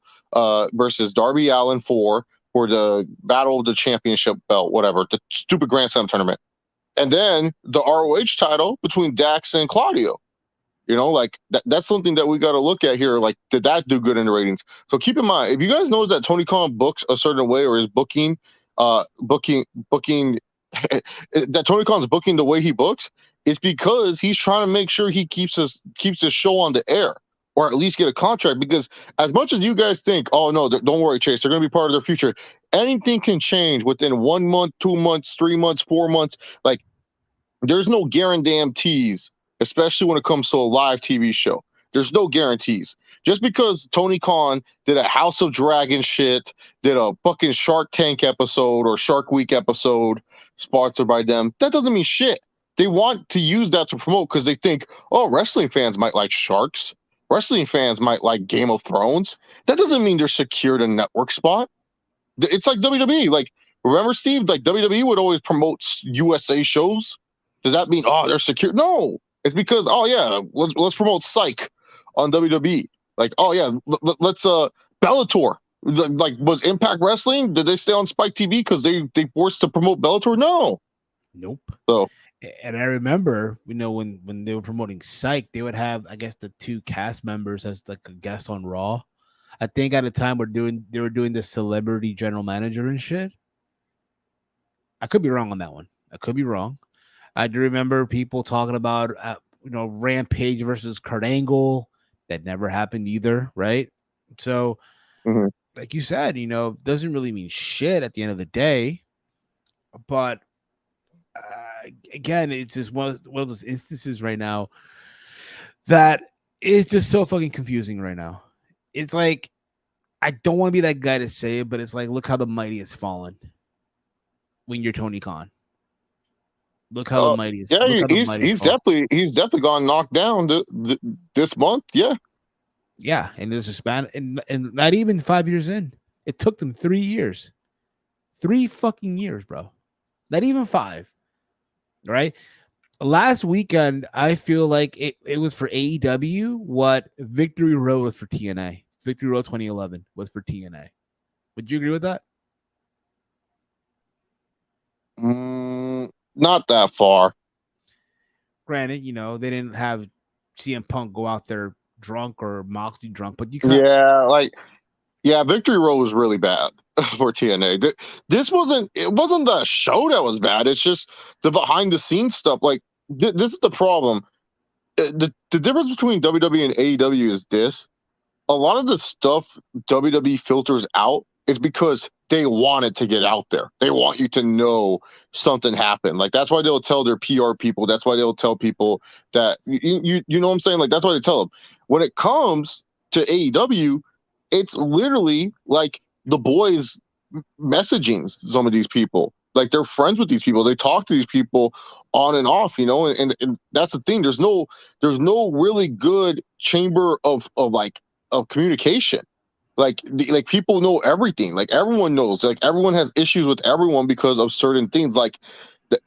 versus Darby Allin for the Battle of the Championship belt, whatever, the stupid Grand Slam tournament. And then the ROH title between Dax and Claudio. You know, like that's something that we got to look at here. Like, did that do good in the ratings? So keep in mind, if you guys notice that Tony Khan books a certain way or is booking that Tony Khan's booking the way he books, it's because he's trying to make sure he keeps his show on the air, or at least get a contract. Because as much as you guys think, oh no, don't worry, Chase, they're going to be part of their future. Anything can change within 1 month, 2 months, 3 months, 4 months. Like, there's no guarantees, especially when it comes to a live TV show. There's no guarantees. Just because Tony Khan did a House of Dragon shit, did a fucking Shark Tank episode or Shark Week episode sponsored by them, that doesn't mean shit. They want to use that to promote because they think, oh, wrestling fans might like sharks. Wrestling fans might like Game of Thrones. That doesn't mean they're secured a network spot. It's like WWE. Like, remember, Steve? Like, WWE would always promote USA shows. Does that mean, oh, they're secure? No. It's because, oh yeah, let's promote Psych on WWE. Like, oh yeah, let's Bellator. Like, was Impact Wrestling? Did they stay on Spike TV because they forced to promote Bellator? No. Nope. So, and I remember, you know, when they were promoting Psych, they would have, I guess, the 2 cast members as like a guest on Raw. I think at the time they were doing the celebrity general manager and shit. I could be wrong on that one. I could be wrong. I do remember people talking about, you know, Rampage versus Kurt Angle. That never happened either, right? So, like you said, you know, doesn't really mean shit at the end of the day. But again, it's just one of those instances right now that is just so fucking confusing right now. It's like, I don't want to be that guy to say it, but it's like, look how the mighty has fallen when you're Tony Khan. Look how the mighty is. Yeah, he's definitely gone knocked down this month. Yeah, yeah, and there's a span, and not even 5 years in. It took them 3 years, 3 fucking years, bro. Not even 5. Right. Last weekend, I feel like it was for AEW what Victory Road was for TNA. Victory Road 2011 was for TNA. Would you agree with that? Not that far. Granted, you know, they didn't have CM Punk go out there drunk or Moxley drunk, but you Victory Road was really bad for TNA. This wasn't the show that was bad. It's just the behind the scenes stuff. Like, this is the problem. The difference between WWE and AEW is this. A lot of the stuff WWE filters out is because they want it to get out there. They want you to know something happened. Like, that's why they'll tell their PR people. That's why they'll tell people that, you know what I'm saying? Like, that's why they tell them. When it comes to AEW, it's literally like the boys messaging some of these people. Like, they're friends with these people. They talk to these people on and off, you know, and that's the thing. There's no really good chamber of communication. Like people know everything. Like, everyone knows. Like, everyone has issues with everyone because of certain things. Like,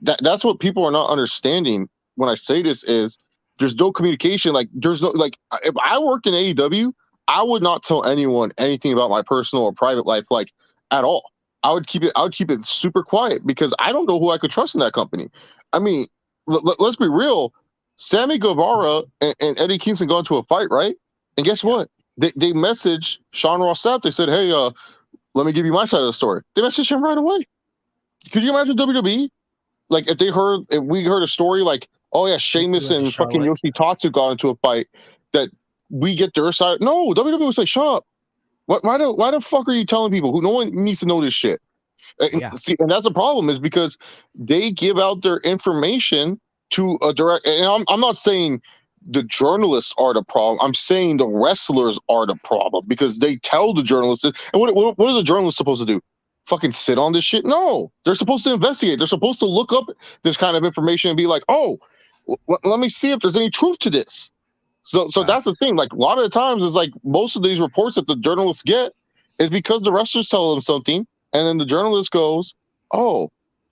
that's what people are not understanding when I say this is there's no communication. Like, there's no, like, if I worked in AEW, I would not tell anyone anything about my personal or private life, like, at all. I would keep it super quiet because I don't know who I could trust in that company. I mean, let's be real. Sammy Guevara and Eddie Kingston got into a fight, right? And guess what? They messaged Sean Ross Sapp. They said, hey, let me give you my side of the story. They messaged him right away. Could you imagine WWE? Like, if we heard a story like, oh yeah, Sheamus and fucking Yoshitatsu got into a fight, that we get their side. No, WWE was like, shut up. Why the fuck are you telling people who no one needs to know this shit? Yeah. See, and that's a problem, is because they give out their information to a direct. And I'm not saying the journalists are the problem. I'm saying the wrestlers are the problem because they tell the journalists. And what is a journalist supposed to do? Fucking sit on this shit? No, they're supposed to investigate. They're supposed to look up this kind of information and be like, oh, let me see if there's any truth to this. So that's the thing. Like a lot of the times, is like most of these reports that the journalists get is because the wrestlers tell them something, and then the journalist goes, "Oh,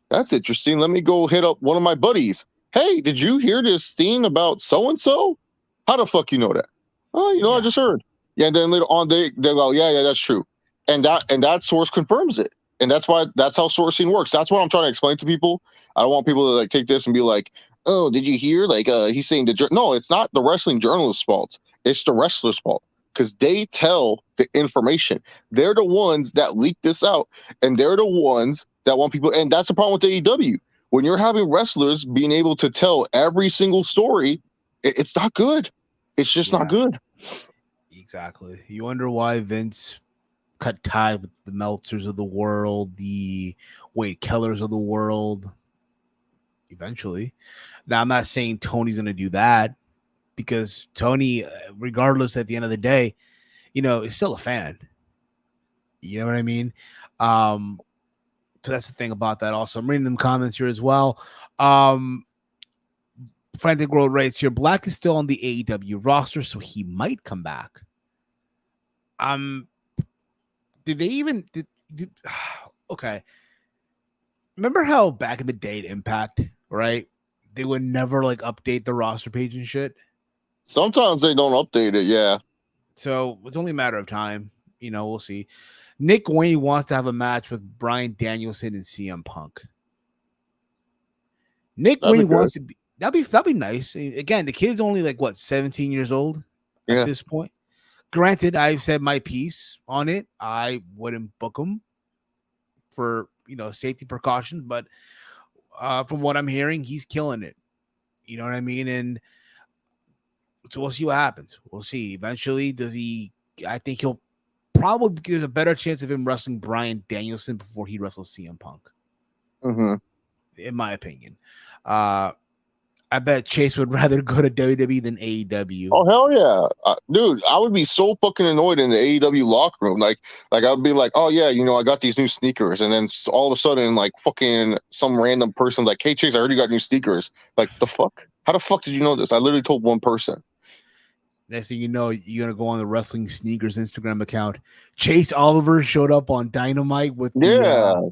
that's interesting. Let me go hit up one of my buddies. Hey, did you hear this thing about so and so? How the fuck you know that? Oh, I just heard. Yeah, and then later on they go, yeah, that's true, and that source confirms it, and that's how sourcing works. That's what I'm trying to explain to people. I don't want people to like take this and be like, oh, did you hear? Like, he's saying no, it's not the wrestling journalist's fault. It's the wrestler's fault because they tell the information. They're the ones that leak this out, and they're the ones that want people. And that's the problem with AEW. When you're having wrestlers being able to tell every single story, it's not good. It's just not good. Exactly. You wonder why Vince cut ties with the Meltzers of the world, the Wade Kellers of the world. Eventually. Now, I'm not saying Tony's going to do that because Tony, regardless, at the end of the day, is still a fan. You know what I mean? So that's the thing about that. Also, I'm reading them comments here as well. Frantic World writes here, Black is still on the AEW roster, so he might come back. Did they even okay. Remember how back in the day at Impact, right? They would never like update the roster page and shit. Sometimes they don't update it, yeah. So it's only a matter of time. We'll see. Nick Wayne wants to have a match with Bryan Danielson and CM Punk. Nick Wayne wants to be. That'd be nice. Again, the kid's only like 17 years old at this point. Granted, I've said my piece on it. I wouldn't book him for safety precautions, but from what I'm hearing, he's killing it. You know what I mean? And so we'll see what happens. We'll see. Eventually, I think he'll probably there's a better chance of him wrestling Bryan Danielson before he wrestles CM Punk. Mm-hmm. In my opinion. I bet Chase would rather go to WWE than AEW. Oh, hell yeah. Dude, I would be so fucking annoyed in the AEW locker room. Like I'd be like, oh, yeah, I got these new sneakers. And then all of a sudden, like, fucking some random person like, hey, Chase, I heard you got new sneakers. Like, the fuck? How the fuck did you know this? I literally told one person. Next thing you know, you're going to go on the Wrestling Sneakers Instagram account. Chase Oliver showed up on Dynamite with the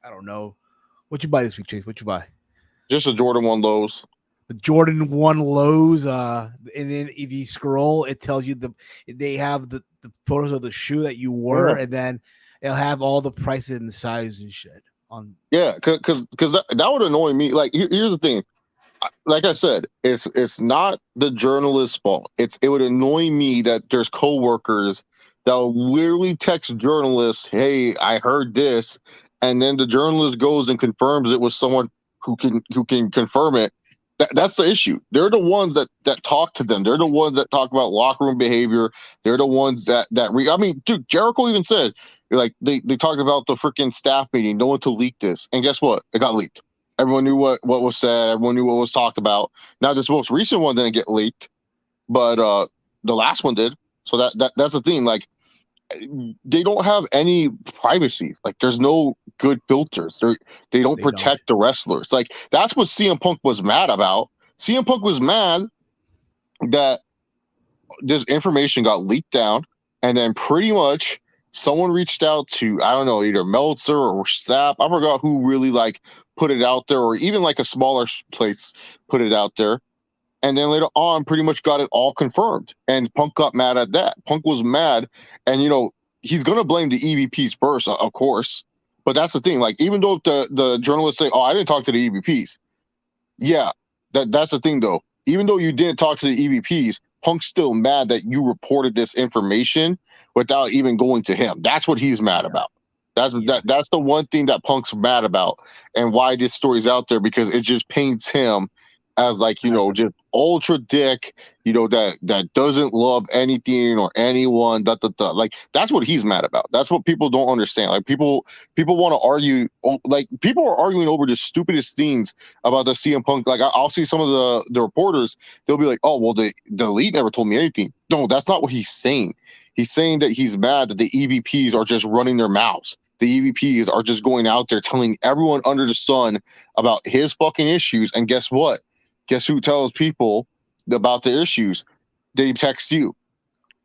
I don't know. What you buy this week, Chase? What you buy? Just a Jordan 1 lows. The Jordan 1 lows. And then if you scroll, it tells you they have the photos of the shoe that you wore, and then it'll have all the prices and the size and shit on. Yeah, because that would annoy me. Like, here's the thing. Like I said, it's not the journalist's fault. It would annoy me that there's coworkers that will literally text journalists, "Hey, I heard this," and then the journalist goes and confirms it with someone who can confirm it. That's the issue. They're the ones that talk to them. They're the ones that talk about locker room behavior. They're the ones that I mean, dude, Jericho even said, like, they talked about the freaking staff meeting, no one to leak this, and guess what? It got leaked. Everyone knew what was said. Everyone knew what was talked about. Now, this most recent one didn't get leaked, but the last one did. So that's the thing. Like, they don't have any privacy. Like, there's no good filters. They don't protect the wrestlers. Like, that's what CM Punk was mad about. CM Punk was mad that this information got leaked down, and then pretty much someone reached out to, I don't know, either Meltzer or Sapp. I forgot who really like put it out there, or even like a smaller place put it out there. And then later on, pretty much got it all confirmed. And Punk got mad at that. Punk was mad. And, he's going to blame the EVPs first, of course. But that's the thing. Like, even though the journalists say, oh, I didn't talk to the EVPs. Yeah, that's the thing, though. Even though you didn't talk to the EVPs, Punk's still mad that you reported this information without even going to him. That's what he's mad about. That's the one thing that Punk's mad about, and why this story's out there, because it just paints him as like, just ultra dick, that doesn't love anything or anyone. Like that's what he's mad about. That's what people don't understand. Like people want to argue. Like people are arguing over the stupidest things about the CM Punk. Like I'll see some of the reporters. They'll be like, "Oh, well, the elite never told me anything." No, that's not what he's saying. He's saying that he's mad that the EVPs are just running their mouths. The EVPs are just going out there telling everyone under the sun about his fucking issues. And guess what? Guess who tells people about the issues? They text you.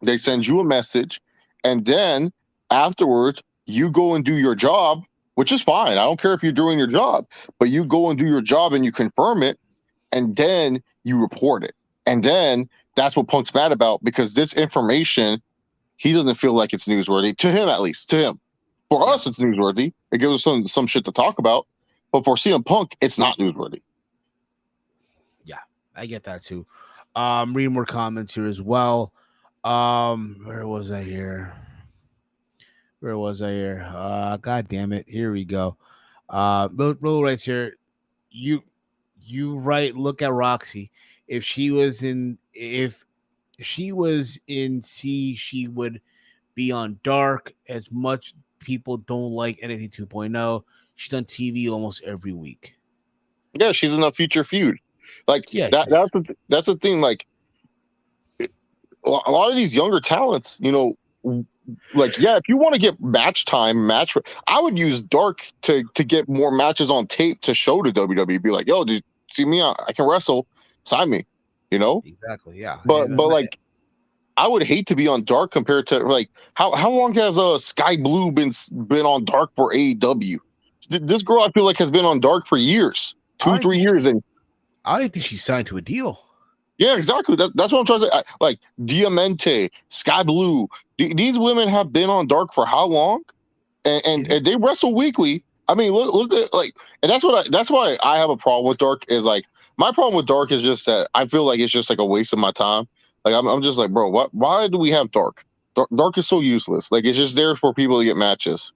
They send you a message. And then afterwards, you go and do your job, which is fine. I don't care if you're doing your job, but you go and do your job and you confirm it. And then you report it. And then that's what Punk's mad about, because this information, he doesn't feel like it's newsworthy. To him, at least. To him. For us, it's newsworthy. It gives us some shit to talk about. But for CM Punk, it's not newsworthy. Yeah, I get that too. Reading more comments here as well. Where was I here? God damn it. Here we go. Bill writes here. You write, look at Roxy. If she was in C, she would be on Dark. As much people don't like anything 2.0. She's on TV almost every week. Yeah, she's in a Future Feud. Like that's the thing. Like a lot of these younger talents, like if you want to get match time, I would use Dark to get more matches on tape to show to WWE. Be like, yo, dude, see me? I can wrestle. Sign me. Exactly. Yeah. But like, I would hate to be on Dark compared to like how long has Sky Blue been on Dark for AEW? This girl, I feel like, has been on Dark for years, 2-3 years, and I don't think she's signed to a deal. Yeah, exactly. That's what I'm trying to say. Like Diamante, Sky Blue, these women have been on Dark for how long? And they wrestle weekly. I mean, look at like, and that's why I have a problem with Dark. Is like my problem with Dark is just that I feel like it's just like a waste of my time. Like I'm just like, bro, why do we have Dark? Dark is so useless. Like it's just there for people to get matches.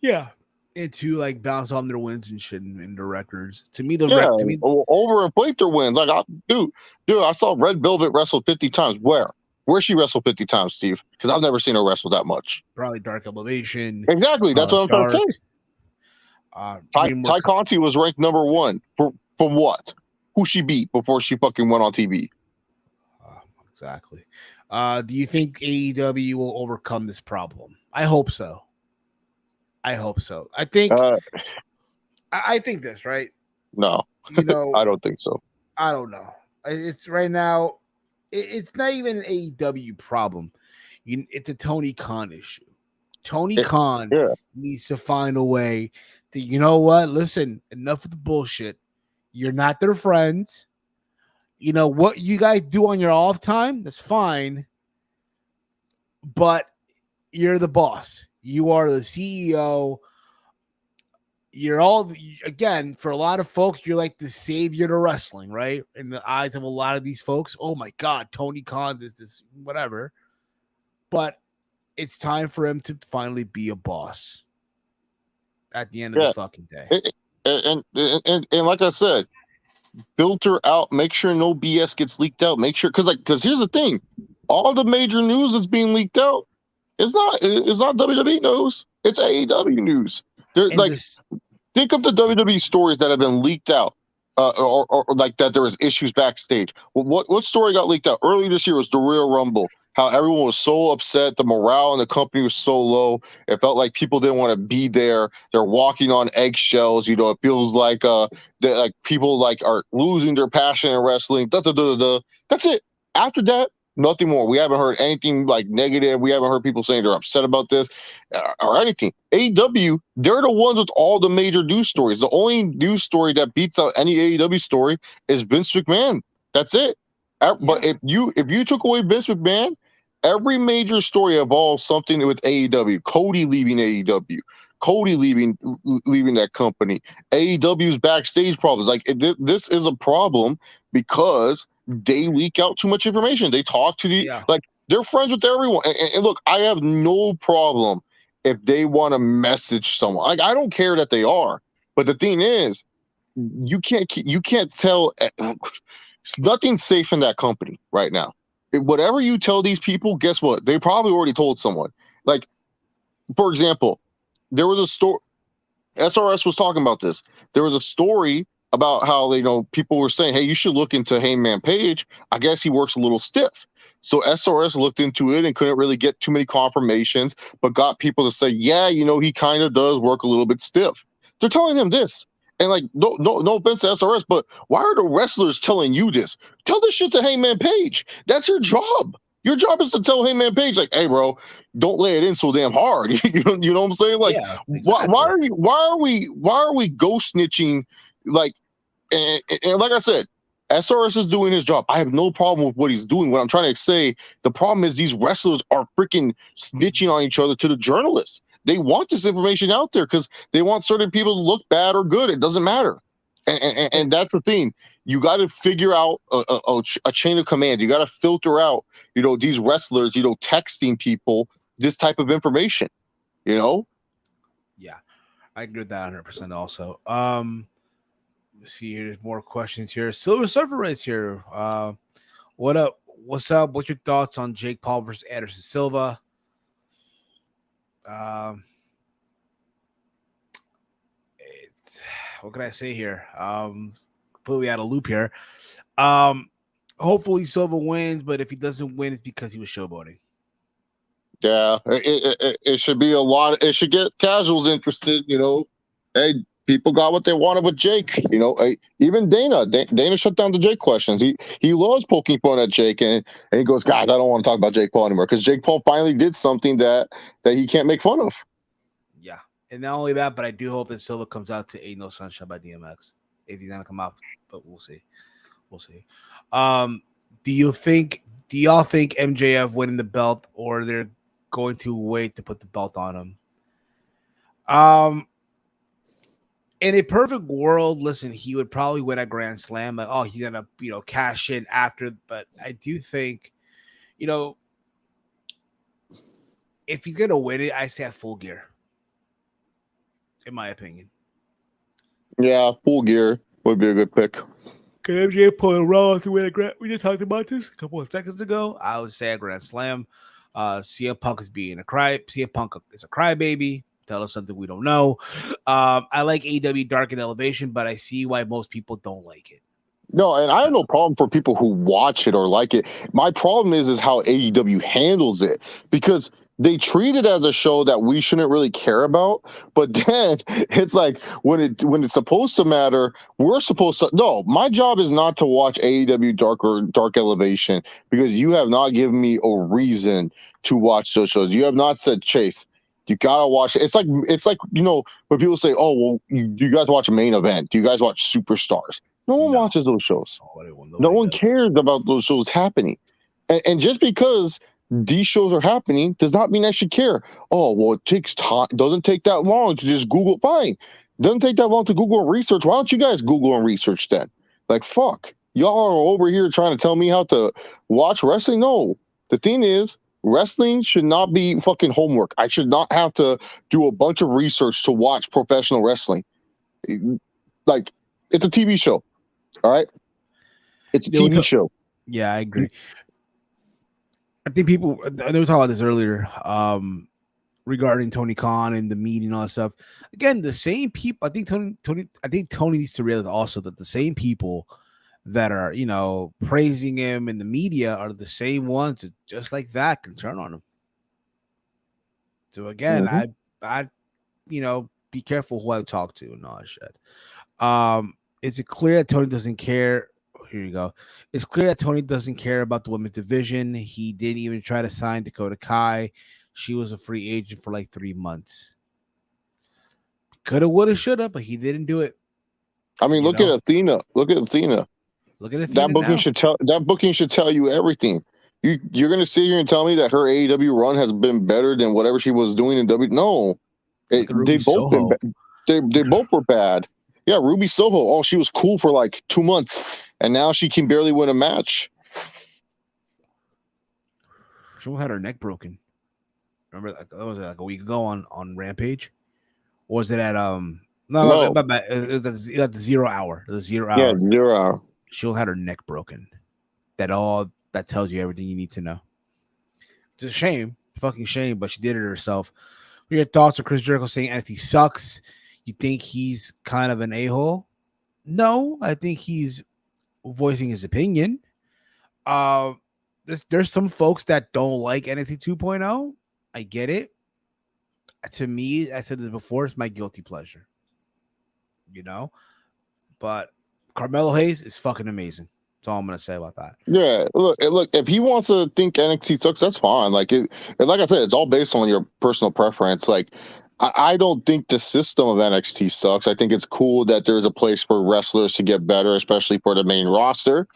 Yeah. And to like bounce on their wins and shit in their records. To me, overinflate their wins. Like, dude, I saw Red Velvet wrestle 50 times. Where she wrestled 50 times, Steve? Because I've never seen her wrestle that much. Probably Dark Elevation. Exactly. That's what I'm trying to say. Ty Conti was ranked number 1 from what? Who she beat before she fucking went on TV? Exactly. Do you think AEW will overcome this problem? I hope so. I think I think this, right? No, I don't think so. I don't know. It's right now. It's not even an AEW problem. It's a Tony Khan issue. Tony Khan needs to find a way to, listen, enough of the bullshit. You're not their friends. What you guys do on your off time, that's fine. But you're the boss. You are the CEO. You're all, again, for a lot of folks, you're like the savior to wrestling, right? In the eyes of a lot of these folks, oh my God, Tony Khan is this, whatever. But it's time for him to finally be a boss at the end of the fucking day. And like I said, filter out, make sure no BS gets leaked out. Make sure, because here's the thing, all the major news that's being leaked out, it's not WWE news. It's AEW news. Think of the WWE stories that have been leaked out, or like that there was issues backstage. What story got leaked out earlier this year was the Royal Rumble. How everyone was so upset, the morale in the company was so low. It felt like people didn't want to be there. They're walking on eggshells. It feels like like people like are losing their passion in wrestling. That's it. After that, nothing more. We haven't heard anything like negative. We haven't heard people saying they're upset about this or anything. AEW, they're the ones with all the major news stories. The only news story that beats out any AEW story is Vince McMahon. That's it. But if you took away Vince McMahon, every major story involves something with AEW. Cody leaving AEW. Cody leaving that company. AEW's backstage problems. Like this is a problem because they leak out too much information. They talk to like they're friends with everyone. And look, I have no problem if they want to message someone. Like I don't care that they are. But the thing is, you can't tell. Nothing's safe in that company right now. Whatever you tell these people, guess what? They probably already told someone. Like, for example, there was a story. SRS was talking about this. There was a story about how people were saying, "Hey, you should look into Hangman Page. I guess he works a little stiff." So SRS looked into it and couldn't really get too many confirmations, but got people to say, "Yeah, he kind of does work a little bit stiff." They're telling him this, and like, no offense to SRS, but why are the wrestlers telling you this? Tell this shit to Hangman Page. That's your job. Your job is to tell Hangman Page, like, "Hey, bro, don't lay it in so damn hard." You know what I'm saying? Like, Yeah, exactly. why are we ghost snitching? Like, and like I said, SRS is doing his job. I have no problem with what he's doing. What I'm trying to say, the problem is these wrestlers are freaking snitching on each other to the journalists. They want this information out there because they want certain people to look bad or good. It doesn't matter. And that's the thing. You got to figure out a chain of command. You got to filter out, these wrestlers, texting people this type of information, Yeah, I agree with that 100% also. Let's see here. There's more questions here. Silver Surfer Race here. What up? What's up? What's your thoughts on Jake Paul versus Anderson Silva? What can I say here? Completely out of loop here. Hopefully Silva wins, but if he doesn't win, it's because he was showboating. Yeah, it should be a lot. It should get casuals interested. Hey, people got what they wanted with Jake. Even Dana shut down the Jake questions. He loves poking fun at Jake, and he goes, "Guys, I don't want to talk about Jake Paul anymore," because Jake Paul finally did something that he can't make fun of. Yeah, and not only that, but I do hope that Silva comes out to "Ain't No Sunshine" by DMX if he's gonna come out. But we'll see. We'll see. Do y'all think MJF winning the belt, or they're going to wait to put the belt on him? In a perfect world, listen, he would probably win a Grand Slam. Like, oh, he's gonna, cash in after. But I do think, if he's gonna win it, I say at Full Gear. In my opinion. Yeah, Full Gear would be a good pick. Can MJ pull a Raw to win a Grand? We just talked about this a couple of seconds ago. I would say a Grand Slam. CM Punk is being CM Punk is a crybaby. Tell us something we don't know. I like AEW Dark and Elevation, but I see why most people don't like it. No, and I have no problem for people who watch it or like it. My problem is how AEW handles it, because they treat it as a show that we shouldn't really care about. But then it's like when it's supposed to matter, we're supposed to. No, my job is not to watch AEW Dark or Dark Elevation, because you have not given me a reason to watch those shows. You have not said, "Chase, you gotta watch it." It's like when people say, "Oh, well, you guys watch a Main Event? Do you guys watch Superstars?" No one watches those shows. No one cares about those shows happening. And just because these shows are happening does not mean I should care. Oh, well, it takes time. Doesn't take that long to just Google. Fine. Doesn't take that long to Google and research. Why don't you guys Google and research then? Like, fuck. Y'all are over here trying to tell me how to watch wrestling? No. The thing is, wrestling should not be fucking homework. I should not have to do a bunch of research to watch professional wrestling. Like, it's a TV show. All right, it's a TV show. Yeah, I agree. I think they were talking about this earlier, regarding Tony Khan and the meeting and all that stuff. Again, the same people. I think Tony needs to realize also that the same people that are praising him in the media are the same ones that, just like that, can turn on him. So again, I be careful who I talk to and all that shit. Is it clear that Tony doesn't care? Here you go. It's clear that Tony doesn't care about the women's division. He didn't even try to sign Dakota Kai. She was a free agent for like 3 months. Coulda, woulda, shoulda, but he didn't do it. I mean, look at Athena. Look at Athena. That booking should tell you everything. You're gonna sit here and tell me that her AEW run has been better than whatever she was doing in W? No, they both were bad. Yeah, Ruby Soho. Oh, she was cool for like 2 months, and now she can barely win a match. She had her neck broken. Remember that was like a week ago on Rampage, or was it at No, No. my bad. It was at the 0 hour. The 0 Yeah, hour. 0 hour. She had her neck broken. That tells you everything you need to know. It's a shame, fucking shame, but she did it herself. What are your thoughts on Chris Jericho saying NXT sucks? You think he's kind of an a-hole? No, I think he's voicing his opinion. There's some folks that don't like NXT 2.0. I get it. To me, I said this before, it's my guilty pleasure. You know? But Carmelo Hayes is fucking amazing. That's all I'm gonna say about that. Yeah, look. If he wants to think NXT sucks, that's fine. Like like I said, it's all based on your personal preference. Like, I don't think the system of NXT sucks. I think it's cool that there's a place for wrestlers to get better, especially for the main roster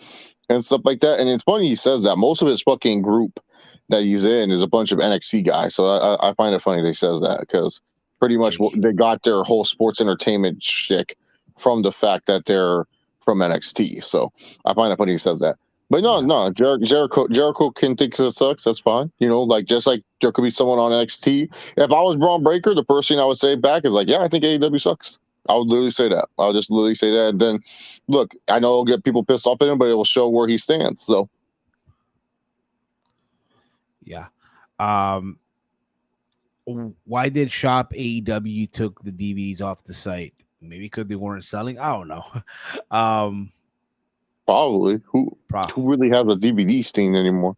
and stuff like that. And it's funny he says that. Most of his fucking group that he's in is a bunch of NXT guys. So I find it funny that he says that, because pretty much they got their whole sports entertainment shtick from the fact that they're from NXT. So I find it funny he says that. But no, Jericho can think it sucks. That's fine. You know, like, just like there could be someone on NXT. If I was Braun Breaker, the first thing I would say back is like, yeah, I think AEW sucks. I would literally say that. I'll just literally say that. And then, look, I know it'll get people pissed off at him, but it will show where he stands. So, yeah. Why did Shop AEW took the DVDs off the site? Maybe because they weren't selling. I don't know. probably. Who really has a DVD Steam anymore?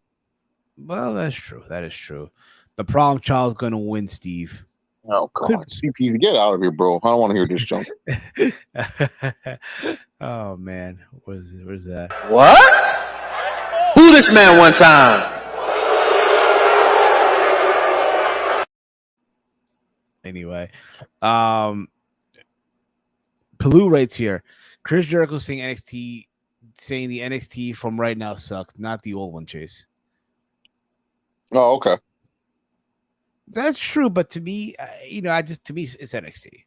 Well, that's true. That is true. The problem child's gonna win, Steve. Oh God, CP, get out of here, bro. I don't want to hear this junk. Oh man, where's that? What? Who this man one time? Anyway, Palou writes here. Chris Jericho saying the NXT from right now sucks, not the old one, Chase. Oh, okay. That's true, but to me, to me, it's NXT.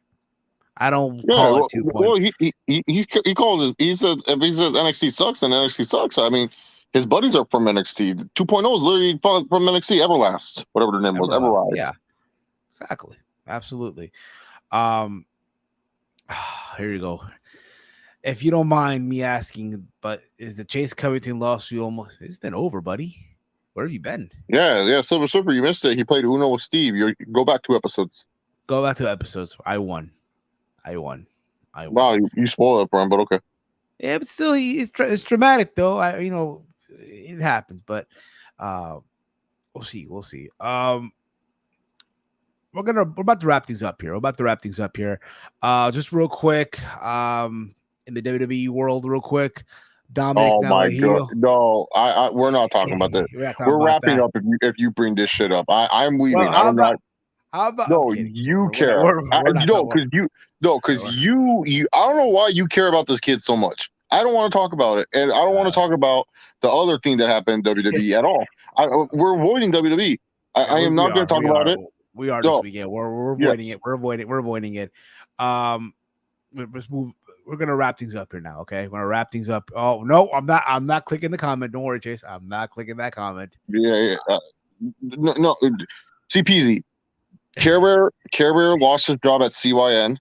I don't call it 2.0. Well, he called it. He says if he says NXT sucks, then NXT sucks. I mean, his buddies are from NXT. 2.0 is literally from NXT. Everlast, whatever their name was, Everlast. Yeah, exactly, absolutely. Here you go. If you don't mind me asking, but is the Chase Covington lawsuit almost? It's been over, buddy. Where have you been? Yeah, Silver Surfer, you missed it. He played Uno with Steve. Go back 2 episodes. Go back to episodes. I won. Wow, you spoiled it for him, but okay. Yeah, but still, it's dramatic though. It happens, but we'll see. We're about to wrap things up here. Just real quick. In the WWE world, real quick. Dominic's oh my God! No, we're not talking about that. We're wrapping up if you bring this shit up. I'm leaving. Well, how about? No, you care. Because you. I don't know why you care about this kid so much. I don't want to talk about it, and I don't want to talk about the other thing that happened in WWE at all. We're avoiding WWE. I am not going to talk about it. We are this weekend. We're avoiding it. We're avoiding it. Let's move. We're gonna wrap things up here now. Okay, we're gonna wrap things up. Oh no, I'm not clicking the comment. Don't worry, Chase. I'm not clicking that comment. Yeah. No. CPZ. Care Bear lost his job at CYN.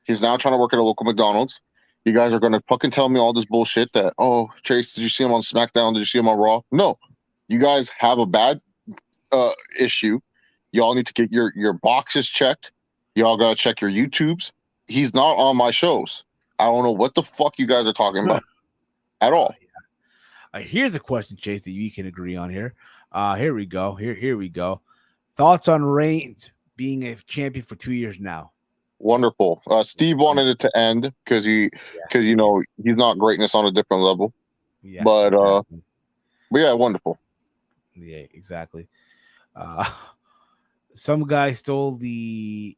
He's now trying to work at a local McDonald's. You guys are gonna fucking tell me all this bullshit that, oh, Chase, did you see him on SmackDown? Did you see him on Raw? No. You guys have a bad issue. Y'all need to get your boxes checked. Y'all gotta check your YouTubes. He's not on my shows. I don't know what the fuck you guys are talking about at all. Here's a question, Chase, that you can agree on here. Here we go. Here we go. Thoughts on Reigns being a champion for 2 years now? Wonderful. Steve wanted it to end because he's not greatness on a different level. Yeah, but yeah, wonderful. Yeah, exactly. Some guy stole the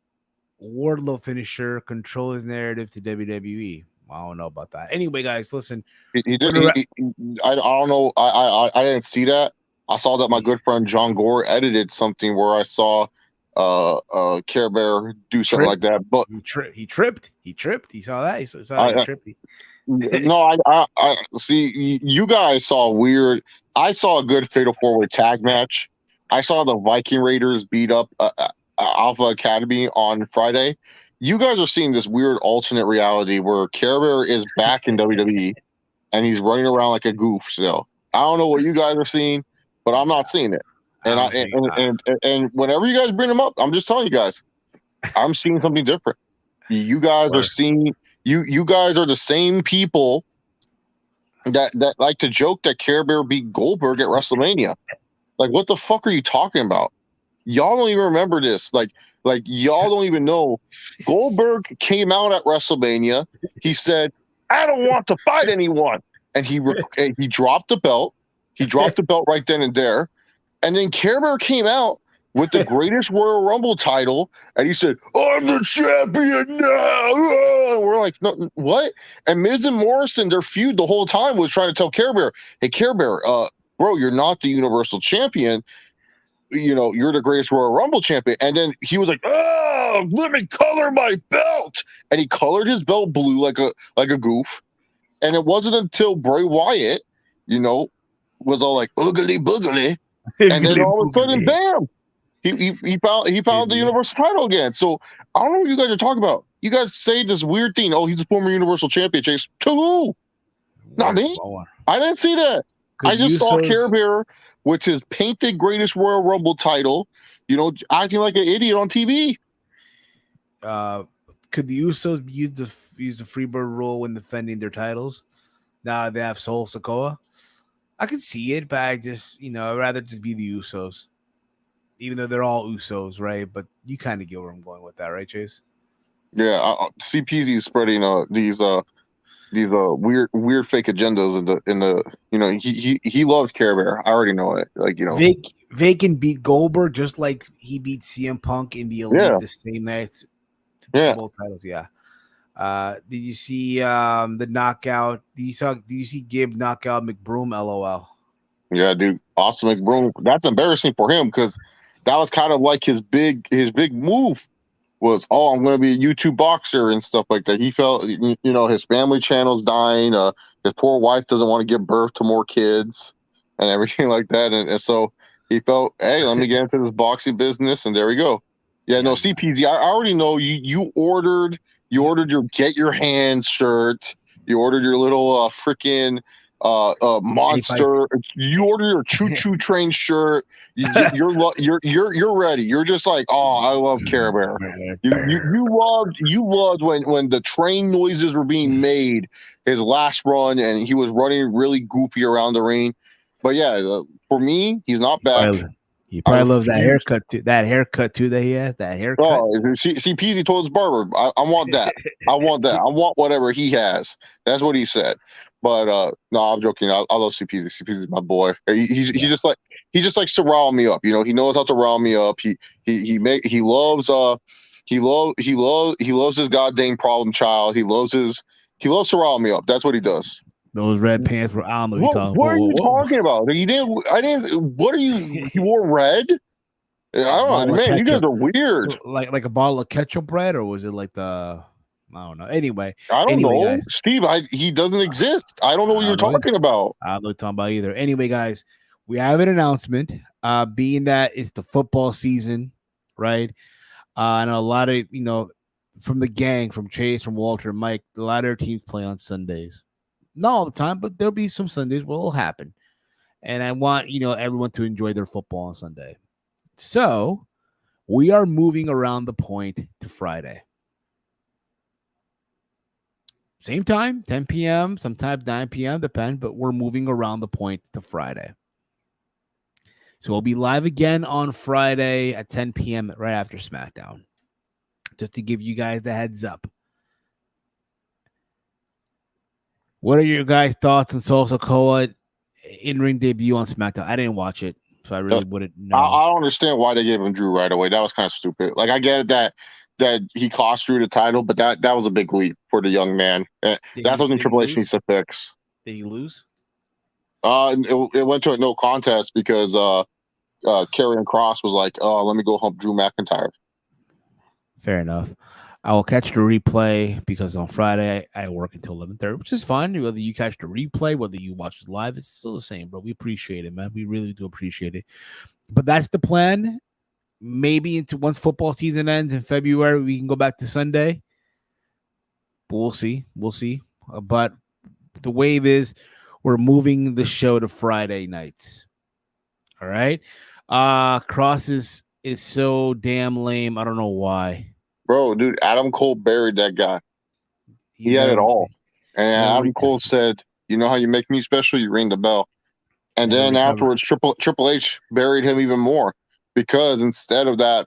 Wardlow finisher, control his narrative to WWE. I don't know about that. Anyway, guys, listen. I don't know. I didn't see that. I saw that my good friend John Gore edited something where I saw Care Bear do something like that. But he tripped. He saw that. He tripped. No, I see. You guys saw weird. I saw a good Fatal 4-Way tag match. I saw the Viking Raiders beat up Alpha Academy on Friday. you guys are seeing this weird alternate reality where Care Bear is back in WWE and he's running around like a goof still. I don't know what you guys are seeing, but I'm not seeing it. And whenever you guys bring him up, I'm just telling you guys, I'm seeing something different. You guys are seeing you guys are the same people that like to joke that Care Bear beat Goldberg at WrestleMania. Like, what the fuck are you talking about? Y'all don't even remember this. Like y'all don't even know. Goldberg came out at WrestleMania. He said, "I don't want to fight anyone," and he dropped the belt. He dropped the belt right then and there. And then Care Bear came out with the greatest Royal Rumble title, and he said, "I'm the champion now." And we're like, "No, what?" And Miz and Morrison, their feud the whole time was trying to tell Care Bear, "Hey, Care Bear, bro, you're not the Universal Champion. You know, you're the greatest Royal Rumble champion." And then he was like, "Oh, let me color my belt," and he colored his belt blue like a goof. And it wasn't until Bray Wyatt, you know, was all like oogly boogly, and then all of a sudden, bam, he found the Universal title again. So I don't know what you guys are talking about. You guys say this weird thing. Oh, he's a former Universal Champion. Chase, to who? Not me. I didn't see that. I just saw Care Bear with his painted greatest Royal Rumble title, you know, acting like an idiot on TV. Could the Usos use the Freebird rule when defending their titles? Now they have Soul Sokoa. I could see it, but I just, I'd rather just be the Usos, even though they're all Usos, right? But you kind of get where I'm going with that, right, Chase? Yeah, CPZ is spreading these weird fake agendas in the he loves Care Bear. I already know it. Like, Vic can beat Goldberg just like he beat CM Punk in the Elite the same night. Both titles, yeah. Did you see the knockout? Did you see Gibb knock out McBroom? LOL. Yeah, dude. Awesome McBroom. That's embarrassing for him because that was kind of like his big move was, "Oh, I'm going to be a YouTube boxer," and stuff like that. He felt, his family channel's dying. His poor wife doesn't want to give birth to more kids and everything like that. And so he felt, "Hey, let me get into this boxing business." And there we go. Yeah, no, CPZ, I already know you ordered your Get Your Hands shirt. You ordered your little freaking monster. You ordered your Choo Choo Train shirt. You're ready. You're just like, "Oh, I love Care Bear." You loved when the train noises were being made his last run and he was running really goopy around the ring. But yeah, for me, he's not back. He probably loves that haircut too. That haircut too that he has. That haircut. Oh, see, Peasy told his barber, I want that. I want that. I want whatever he has. That's what he said. But no, I'm joking. I love CPZ. CPZ is my boy. He just likes to rile me up. He knows how to rile me up. He loves his goddamn problem child. He loves to rile me up. That's what he does. Those red pants were on. What are you talking about? What are you? You wore red? I don't know, man. You guys are weird. Like a bottle of ketchup bread, or was it like the? I don't know. Anyway, I don't know, guys. Steve. He doesn't exist. I don't know what you're talking about. I'm not talking about either. Anyway, guys, we have an announcement. Being that it's the football season, right? And a lot of from the gang, from Chase, from Walter, Mike, a lot of their teams play on Sundays. Not all the time, but there'll be some Sundays where it'll happen. And I want, everyone to enjoy their football on Sunday. So we are moving around the point to Friday. Same time, 10 p.m., sometimes 9 p.m., depend, but we're moving around the point to Friday. So we'll be live again on Friday at 10 p.m. right after SmackDown. Just to give you guys the heads up. What are your guys' thoughts on Soul Sokoa in-ring debut on SmackDown? I didn't watch it, so I really wouldn't know. I don't understand why they gave him Drew right away. That was kind of stupid. Like, I get that he cost Drew the title, but that was a big leap for the young man. That's something Triple H needs to fix. Did he lose? It went to a no contest because Karrion Kross was like, "Oh, let me go hump Drew McIntyre." Fair enough. I will catch the replay because on Friday I work until 11:30, which is fine. Whether you catch the replay, whether you watch it live, it's still the same, bro. We appreciate it, man. We really do appreciate it. But that's the plan. maybe into once football season ends in February, we can go back to Sunday. But we'll see. We'll see. But the wave is we're moving the show to Friday nights. All right. Cross is so damn lame. I don't know why. Bro, dude, Adam Cole buried that guy. He had it all. And Adam Cole said, "You know how you make me special? You ring the bell." And then afterwards, Triple H buried him even more because instead of that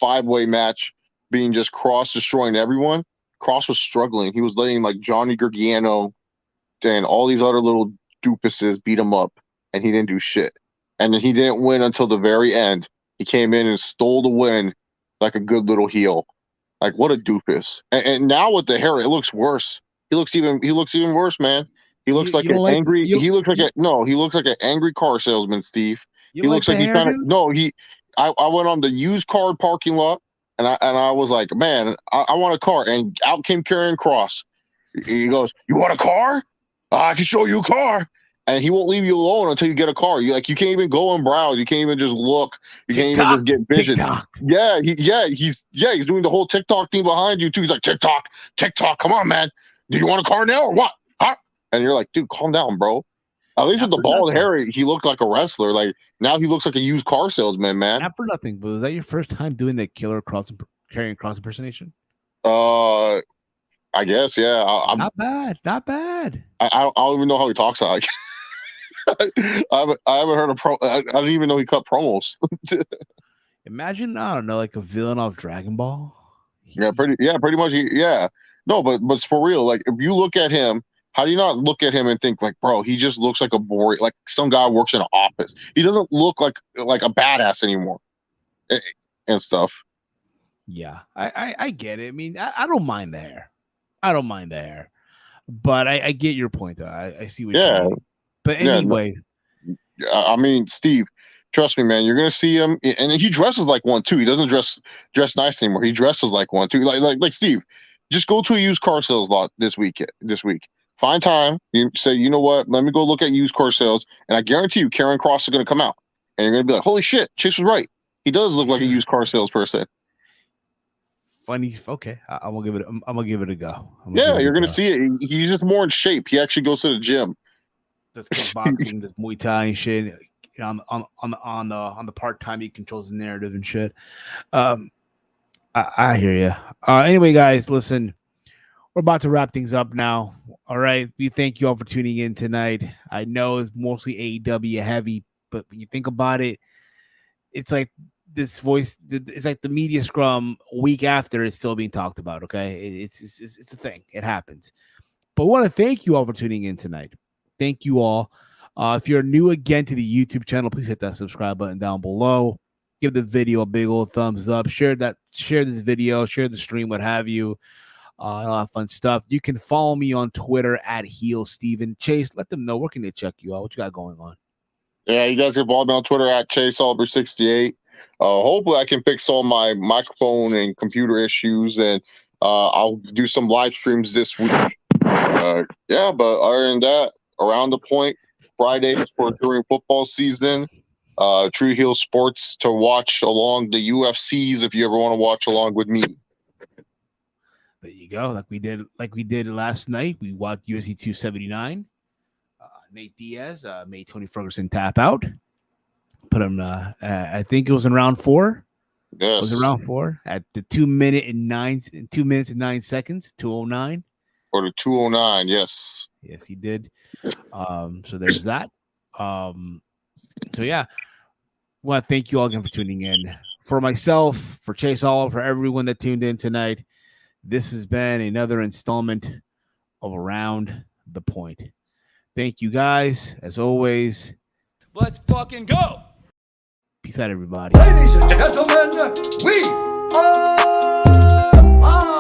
5-way match being just Cross destroying everyone, Cross was struggling. He was letting like Johnny Gargano and all these other little doopuses beat him up, and he didn't do shit. And then he didn't win until the very end. He came in and stole the win like a good little heel. Like, what a doofus. And now with the hair, it looks worse. He looks even worse, man. He looks like an angry. He looks like he looks like an angry car salesman, Steve. He looks like he's trying to. No, I went on the used car parking lot, and I was like, man, I want a car, and out came Karrion Kross. He goes, "You want a car? I can show you a car." And he won't leave you alone until you get a car. You can't even go and browse. You can't even just look. You can't even just get vision. Yeah, he's doing the whole TikTok thing behind you too. He's like, TikTok, come on, man. Do you want a car now or what? Huh? And you're like, dude, calm down, bro. At least with the bald hair, he looked like a wrestler. Like now he looks like a used car salesman, man. Not for nothing, but was that your first time doing the Karrion Kross impersonation? I guess, yeah. Not bad. I don't even know how he talks like. I haven't heard of I didn't even know he cut promos. Imagine, I don't know, like a villain off Dragon Ball. Pretty much. Yeah. No, but for real, like if you look at him, how do you not look at him and think like, bro, he just looks like a boring, like some guy works in an office. He doesn't look like a badass anymore, and stuff. Yeah, I get it. I mean, I don't mind the hair. But I get your point though. I see what you mean. But anyway, I mean, Steve, trust me, man. You're gonna see him, and he dresses like one too. He doesn't dress nice anymore. He dresses like one too. Like Steve, just go to a used car sales lot this week. Find time. You say, you know what? Let me go look at used car sales, and I guarantee you, Karrion Kross is gonna come out, and you're gonna be like, holy shit, Chase was right. He does look like a used car salesperson. Funny. Okay, I'm gonna give it a go. You're gonna see it. He's just more in shape. He actually goes to the gym. Does kickboxing, does Muay Thai and shit. On the part time he controls the narrative and shit. I hear you. Anyway, guys, listen, we're about to wrap things up now. All right, we thank you all for tuning in tonight. I know it's mostly AEW heavy, but when you think about it, it's like this voice. It's like the media scrum a week after it's still being talked about. Okay, it's a thing. It happens. But I want to thank you all for tuning in tonight. Thank you all. If you're new again to the YouTube channel, please hit that subscribe button down below. Give the video a big old thumbs up. Share this video, share the stream, what have you. A lot of fun stuff. You can follow me on Twitter at HeelSteven. Chase, let them know where can they check you out. What you got going on? Yeah, you guys can follow me on Twitter at ChaseOliver68. Hopefully I can fix all my microphone and computer issues, and I'll do some live streams this week. But other than that, Around the Point Fridays for during football season. True Heel Sports to watch along the UFCs if you ever want to watch along with me. There you go. Like we did last night. We watched UFC 279. Nate Diaz made Tony Ferguson tap out. Put him. I think it was in round 4. Yes, it was in round 4 at the 2 minutes and 9 seconds. 2:09. Or the 2:09. Yes. Yes, he did. So there's that. So yeah, I want to thank you all again for tuning in. For myself, for Chase Oliver, for everyone that tuned in tonight, this has been another installment of Around the Point. Thank you guys, as always. Let's fucking go. Peace out, everybody. Ladies and gentlemen, we are live.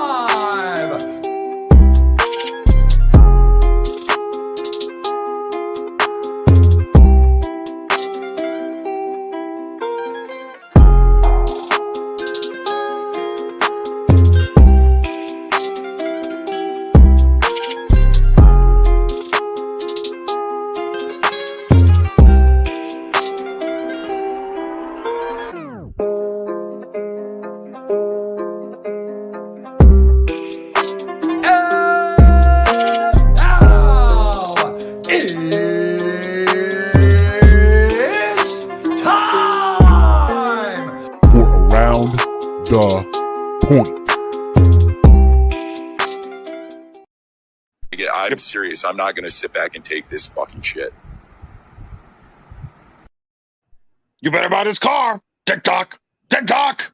the point. I'm serious. I'm not going to sit back and take this fucking shit. You better buy this car. TikTok. TikTok.